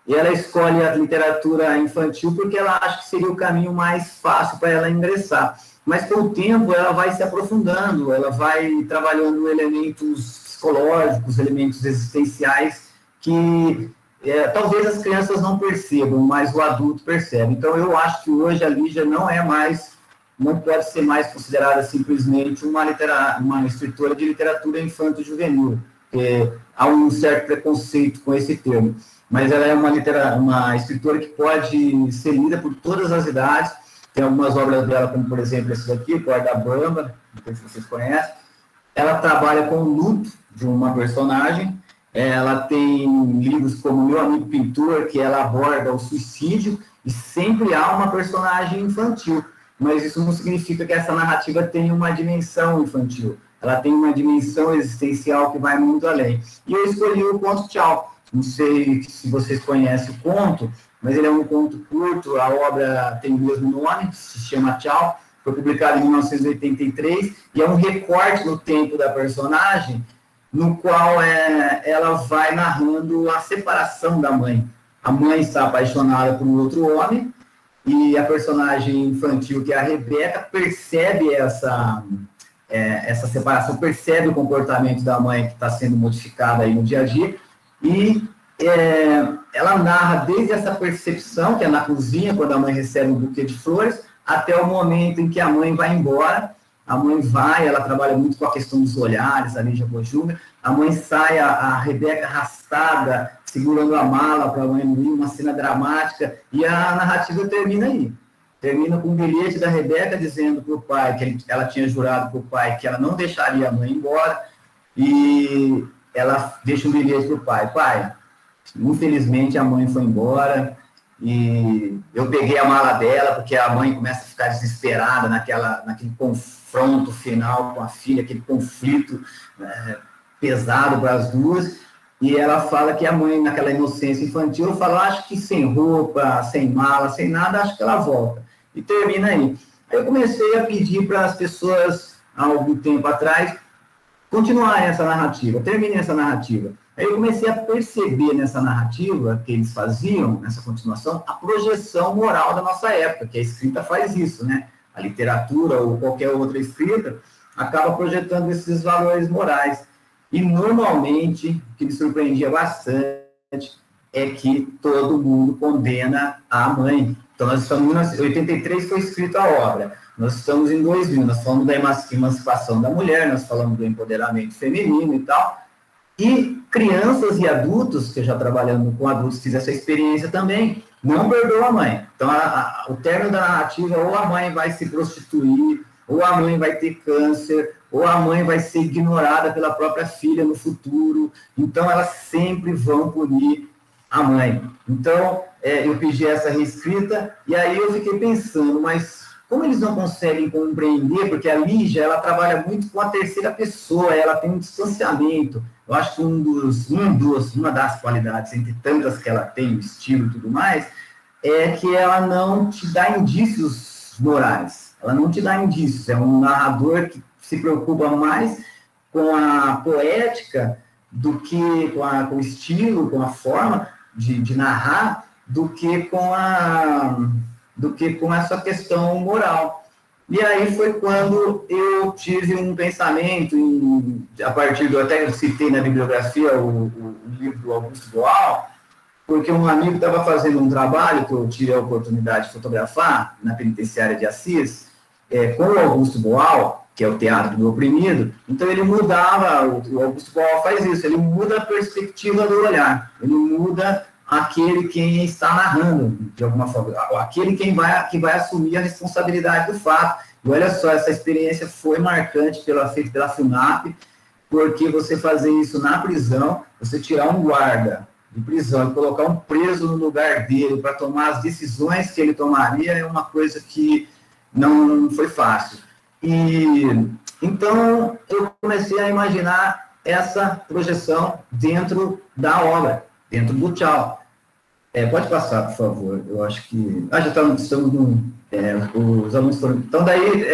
e ela escolhe a literatura infantil porque ela acha que seria o caminho mais fácil para ela ingressar. Mas, com o tempo, ela vai se aprofundando, ela vai trabalhando elementos psicológicos, elementos existenciais que talvez as crianças não percebam, mas o adulto percebe. Então, eu acho que hoje a Lígia não pode ser mais considerada simplesmente uma escritora de literatura infanto-juvenil. Há um certo preconceito com esse termo, mas ela é uma escritora que pode ser lida por todas as idades, Tem algumas obras dela, como, por exemplo, esse daqui, Corda Bamba, não sei se vocês conhecem. Ela trabalha com o luto de uma personagem. Ela tem livros como Meu Amigo Pintor, que ela aborda o suicídio, e sempre há uma personagem infantil. Mas isso não significa que essa narrativa tenha uma dimensão infantil. Ela tem uma dimensão existencial que vai muito além. E eu escolhi o conto Tchau. Não sei se vocês conhecem o conto, mas ele é um conto curto, a obra tem o mesmo nome, se chama Tchau, foi publicado em 1983, e é um recorte no tempo da personagem, no qual ela vai narrando a separação da mãe. A mãe está apaixonada por um outro homem, e a personagem infantil, que é a Rebeca, percebe essa separação, percebe o comportamento da mãe que está sendo modificado aí no dia a dia, e ela narra desde essa percepção, que é na cozinha, quando a mãe recebe um buquê de flores, até o momento em que a mãe vai embora. A mãe vai, ela trabalha muito com a questão dos olhares, a Lígia Bojunga. A mãe sai, a Rebeca arrastada, segurando a mala para a mãe não ir, uma cena dramática, e a narrativa termina aí. Termina com um bilhete da Rebeca dizendo para o pai, que ela tinha jurado para o pai que ela não deixaria a mãe embora, e ela deixa um bilhete para o pai. Pai, infelizmente a mãe foi embora, e eu peguei a mala dela, porque a mãe começa a ficar desesperada naquele confronto final com a filha, aquele conflito pesado para as duas, e ela fala que a mãe, naquela inocência infantil, fala, acho que sem roupa, sem mala, sem nada, acho que ela volta. E termina aí. Aí eu comecei a pedir para as pessoas, há algum tempo atrás, continuar essa narrativa, terminem essa narrativa. Aí eu comecei a perceber nessa narrativa que eles faziam, nessa continuação, a projeção moral da nossa época, que a escrita faz isso, né? A literatura ou qualquer outra escrita acaba projetando esses valores morais. E, normalmente, o que me surpreendia bastante é que todo mundo condena a mãe. Então, nós estamos em 1983, foi escrita a obra. Nós estamos em 2000, nós falamos da emancipação da mulher, nós falamos do empoderamento feminino e tal. E crianças e adultos, que eu já trabalhando com adultos, fiz essa experiência também, não perdoam a mãe. Então, o término da narrativa, ou a mãe vai se prostituir, ou a mãe vai ter câncer, ou a mãe vai ser ignorada pela própria filha no futuro. Então, elas sempre vão punir a mãe. Então, eu pedi essa reescrita, e aí eu fiquei pensando, mas como eles não conseguem compreender, porque a Lígia, ela trabalha muito com a terceira pessoa, ela tem um distanciamento. Eu acho que uma das qualidades, entre tantas que ela tem, o estilo e tudo mais, é que ela não te dá indícios morais. Ela não te dá indícios. É um narrador que se preocupa mais com a poética do que com o estilo, com a forma de narrar, do que com essa questão moral. E aí foi quando eu tive um pensamento, a partir do, até eu citei na bibliografia o livro do Augusto Boal, porque um amigo estava fazendo um trabalho que eu tive a oportunidade de fotografar na penitenciária de Assis, com o Augusto Boal, que é o Teatro do Oprimido. Então ele mudava, o Augusto Boal faz isso, ele muda a perspectiva do olhar, ele muda aquele quem está narrando, de alguma forma, aquele que vai assumir a responsabilidade do fato. E olha só, essa experiência foi marcante feita pela FUNAP, porque você fazer isso na prisão, você tirar um guarda de prisão e colocar um preso no lugar dele para tomar as decisões que ele tomaria é uma coisa que não foi fácil. E então eu comecei a imaginar essa projeção dentro da obra, dentro do Tchau. Pode passar, por favor. Eu acho que... já estamos os alunos foram... Então, daí,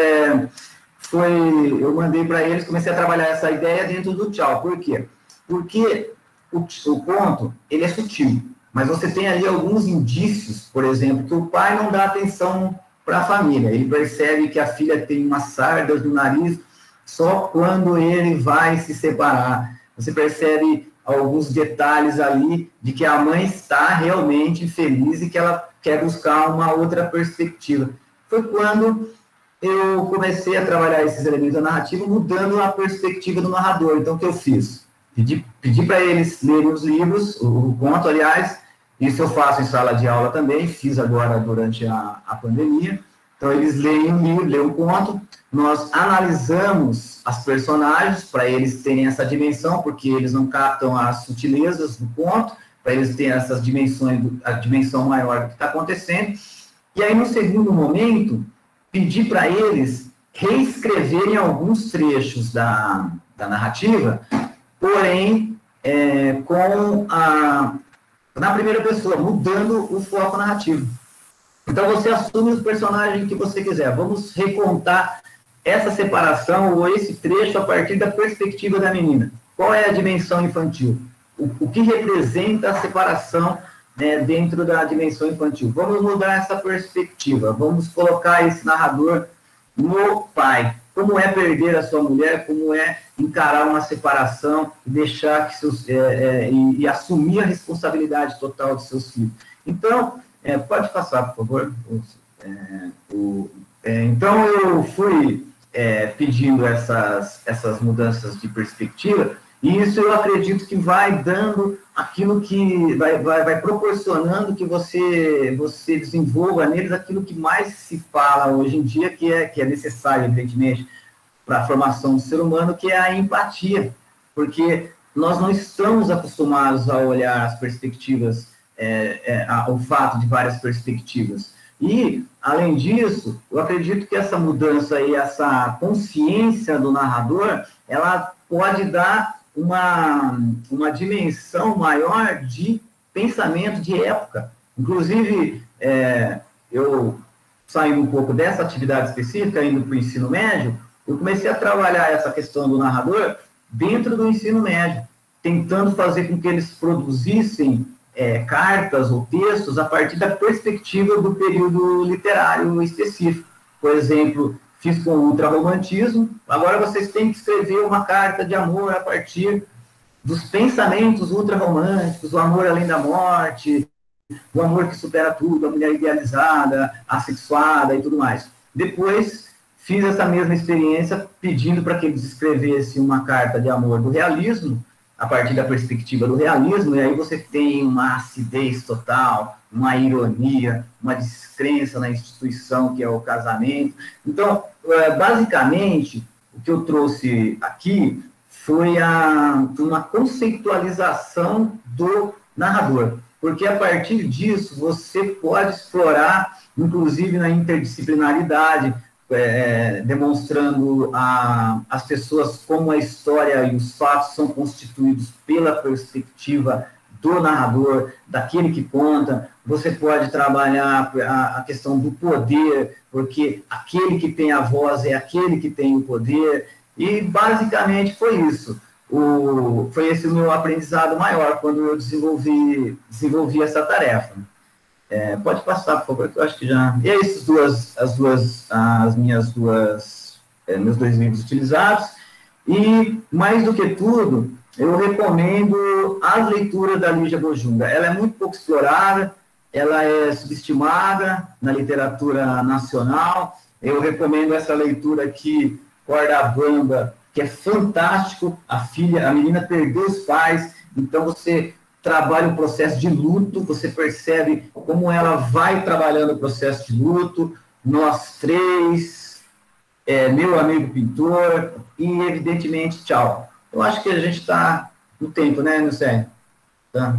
eu mandei para eles, comecei a trabalhar essa ideia dentro do Tchau. Por quê? Porque o conto, ele é sutil, mas você tem ali alguns indícios, por exemplo, que o pai não dá atenção para a família. Ele percebe que a filha tem umas sardas no nariz só quando ele vai se separar. Você percebe alguns detalhes ali de que a mãe está realmente infeliz e que ela quer buscar uma outra perspectiva. Foi quando eu comecei a trabalhar esses elementos da narrativa, mudando a perspectiva do narrador. Então, o que eu fiz? Pedi para eles lerem os livros, o conto, aliás, isso eu faço em sala de aula também, fiz agora durante a pandemia, Então, eles leem um livro, leem um conto, nós analisamos as personagens para eles terem essa dimensão, porque eles não captam as sutilezas do conto, para eles terem essas dimensões, a dimensão maior do que está acontecendo. E aí, no segundo momento, pedir para eles reescreverem alguns trechos da narrativa, porém, na primeira pessoa, mudando o foco narrativo. Então, você assume o personagem que você quiser. Vamos recontar essa separação ou esse trecho a partir da perspectiva da menina. Qual é a dimensão infantil? O que representa a separação, né, dentro da dimensão infantil? Vamos mudar essa perspectiva. Vamos colocar esse narrador no pai. Como é perder a sua mulher? Como é encarar uma separação e deixar que e assumir a responsabilidade total de seus filhos? Então, pode passar, por favor. Então, eu fui pedindo essas mudanças de perspectiva, e isso eu acredito que vai dando aquilo que vai proporcionando que você desenvolva neles aquilo que mais se fala hoje em dia, que é necessário, evidentemente, para a formação do ser humano, que é a empatia, porque nós não estamos acostumados a olhar as perspectivas, o fato de várias perspectivas. E, além disso, eu acredito que essa mudança e essa consciência do narrador, ela pode dar uma dimensão maior de pensamento de época. Inclusive, eu saindo um pouco dessa atividade específica, indo para o ensino médio, eu comecei a trabalhar essa questão do narrador dentro do ensino médio, tentando fazer com que eles produzissem cartas ou textos a partir da perspectiva do período literário específico. Por exemplo, fiz com o ultrarromantismo, agora vocês têm que escrever uma carta de amor a partir dos pensamentos ultrarromânticos, o amor além da morte, o amor que supera tudo, a mulher idealizada, assexuada e tudo mais. Depois, fiz essa mesma experiência pedindo para que eles escrevessem uma carta de amor do realismo, a partir da perspectiva do realismo, e aí você tem uma acidez total, uma ironia, uma descrença na instituição que é o casamento. Então, basicamente, o que eu trouxe aqui foi uma conceitualização do narrador, porque a partir disso você pode explorar, inclusive na interdisciplinaridade, demonstrando às pessoas como a história e os fatos são constituídos pela perspectiva do narrador, daquele que conta. Você pode trabalhar a questão do poder, porque aquele que tem a voz é aquele que tem o poder, e basicamente foi isso. Foi esse o meu aprendizado maior quando eu desenvolvi essa tarefa. Pode passar, por favor, que eu acho que já... E é esses meus dois livros utilizados. E, mais do que tudo, eu recomendo as leituras da Lígia Bojunga. Ela é muito pouco explorada, ela é subestimada na literatura nacional. Eu recomendo essa leitura aqui, Corda Bamba, que é fantástico. A menina perdeu os pais, então você trabalha o processo de luto, você percebe como ela vai trabalhando o processo de luto, Nós Três, Meu Amigo Pintor e, evidentemente, Tchau. Eu acho que a gente está no tempo, né, Nilce? Tá.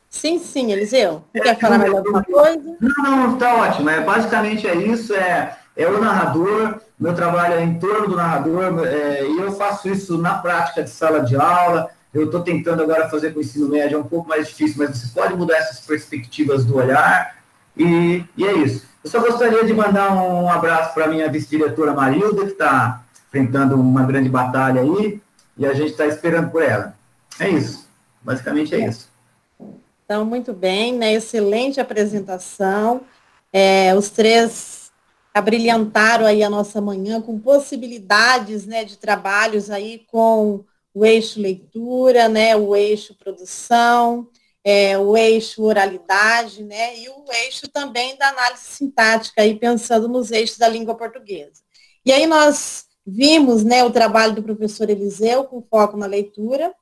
Sim, Eliseu. Você quer falar mais alguma coisa?
Não, está ótimo. Basicamente é isso, o narrador, meu trabalho é em torno do narrador, e eu faço isso na prática de sala de aula. Eu estou tentando agora fazer com o ensino médio, é um pouco mais difícil, mas você pode mudar essas perspectivas do olhar, e é isso. Eu só gostaria de mandar um abraço para a minha vice-diretora Marilda, que está enfrentando uma grande batalha aí, e a gente está esperando por ela. É isso, basicamente é isso.
Então, muito bem, né? Excelente apresentação. Os três abrilhantaram aí a nossa manhã com possibilidades, né, de trabalhos aí com o eixo leitura, né, o eixo produção, o eixo oralidade, né, e o eixo também da análise sintática, aí pensando nos eixos da língua portuguesa. E aí nós vimos, né, o trabalho do professor Eliseu com foco na leitura,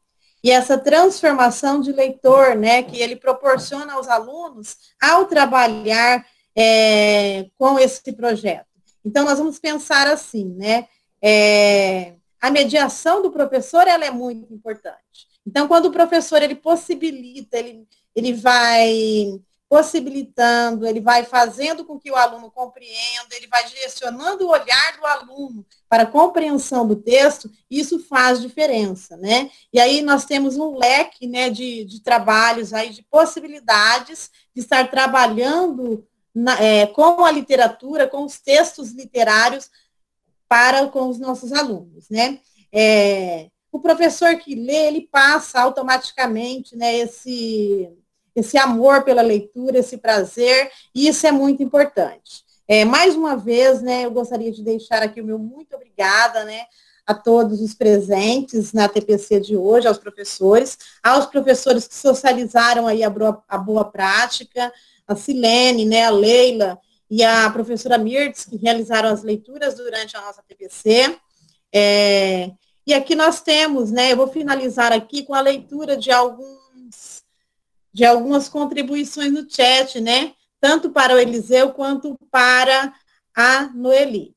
e essa transformação de leitor, né, que ele proporciona aos alunos ao trabalhar com esse projeto. Então, nós vamos pensar assim, né? A mediação do professor, ela é muito importante. Então, quando o professor, ele possibilita, ele vai possibilitando, ele vai fazendo com que o aluno compreenda, ele vai direcionando o olhar do aluno para a compreensão do texto, isso faz diferença, né? E aí nós temos um leque, né, de trabalhos aí, de possibilidades de estar trabalhando com a literatura, com os textos literários com os nossos alunos, né? O professor que lê, ele passa automaticamente, né, esse amor pela leitura, esse prazer, e isso é muito importante. Mais uma vez, né, eu gostaria de deixar aqui o meu muito obrigada, né, a todos os presentes na TPC de hoje, aos professores que socializaram aí a boa prática, a Silene, né, a Leila e a professora Mirtz, que realizaram as leituras durante a nossa TPC. E aqui nós temos, né, eu vou finalizar aqui com a leitura de algumas contribuições no chat, né, tanto para o Eliseu quanto para a Noeli,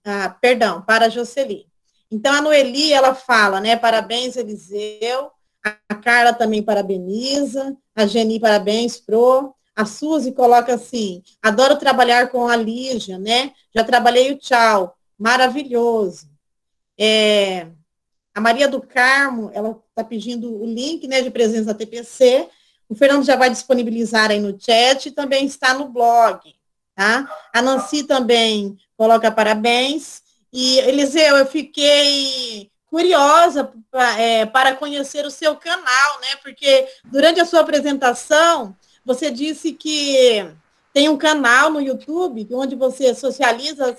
para a Jocely. Então, a Noeli, ela fala, né, parabéns, Eliseu, a Carla também parabeniza, a Geni, parabéns, Pro, a Suzy coloca assim, adoro trabalhar com a Lígia, né, já trabalhei o tchau, maravilhoso. A Maria do Carmo, ela está pedindo o link, né, de presença da TPC, o Fernando já vai disponibilizar aí no chat e também está no blog, tá? A Nancy também coloca parabéns. E, Eliseu, eu fiquei curiosa para conhecer o seu canal, né? Porque durante a sua apresentação, você disse que tem um canal no YouTube onde você socializa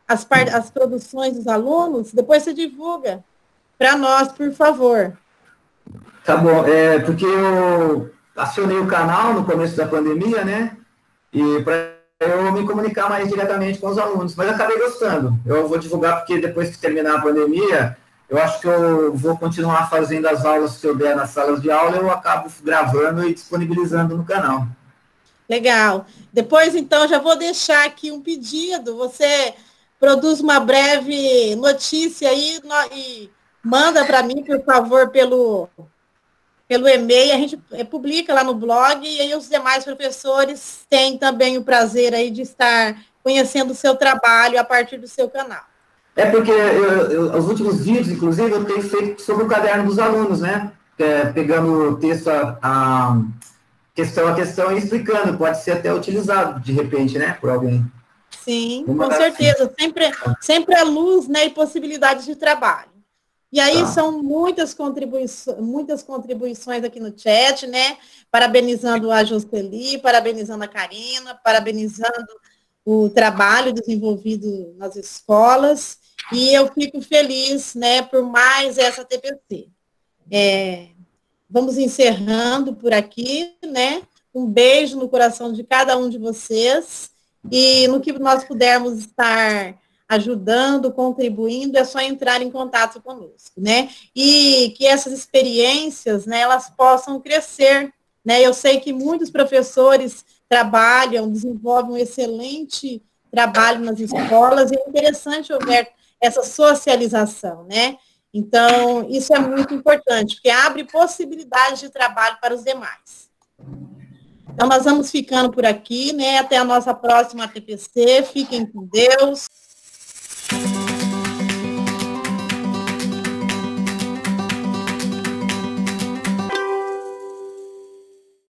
as produções dos alunos. Depois você divulga para nós, por favor.
Tá bom, porque eu acionei o canal no começo da pandemia, né? E para eu me comunicar mais diretamente com os alunos, mas eu acabei gostando. Eu vou divulgar porque depois que terminar a pandemia, eu acho que eu vou continuar fazendo as aulas que eu der nas salas de aula, eu acabo gravando e disponibilizando no canal.
Legal. Depois, então, já vou deixar aqui um pedido. Você produz uma breve notícia aí e manda para mim, por favor, pelo e-mail, a gente publica lá no blog, e aí os demais professores têm também o prazer aí de estar conhecendo o seu trabalho a partir do seu canal.
Porque os últimos vídeos, inclusive, eu tenho feito sobre o caderno dos alunos, né? Pegando o texto, questão a questão e explicando, pode ser até utilizado, de repente, né, por alguém.
Sim, com certeza, sempre é luz, né, e possibilidades de trabalho. E aí são muitas contribuições aqui no chat, né? Parabenizando a Jocely, parabenizando a Karina, parabenizando o trabalho desenvolvido nas escolas. E eu fico feliz, né, por mais essa TPC. Vamos encerrando por aqui, né? Um beijo no coração de cada um de vocês. E no que nós pudermos estar ajudando, contribuindo, é só entrar em contato conosco, né? E que essas experiências, né, elas possam crescer, né? Eu sei que muitos professores desenvolvem um excelente trabalho nas escolas, e é interessante houver essa socialização, né? Então, isso é muito importante, porque abre possibilidades de trabalho para os demais. Então, nós vamos ficando por aqui, né? Até a nossa próxima TPC. Fiquem com Deus.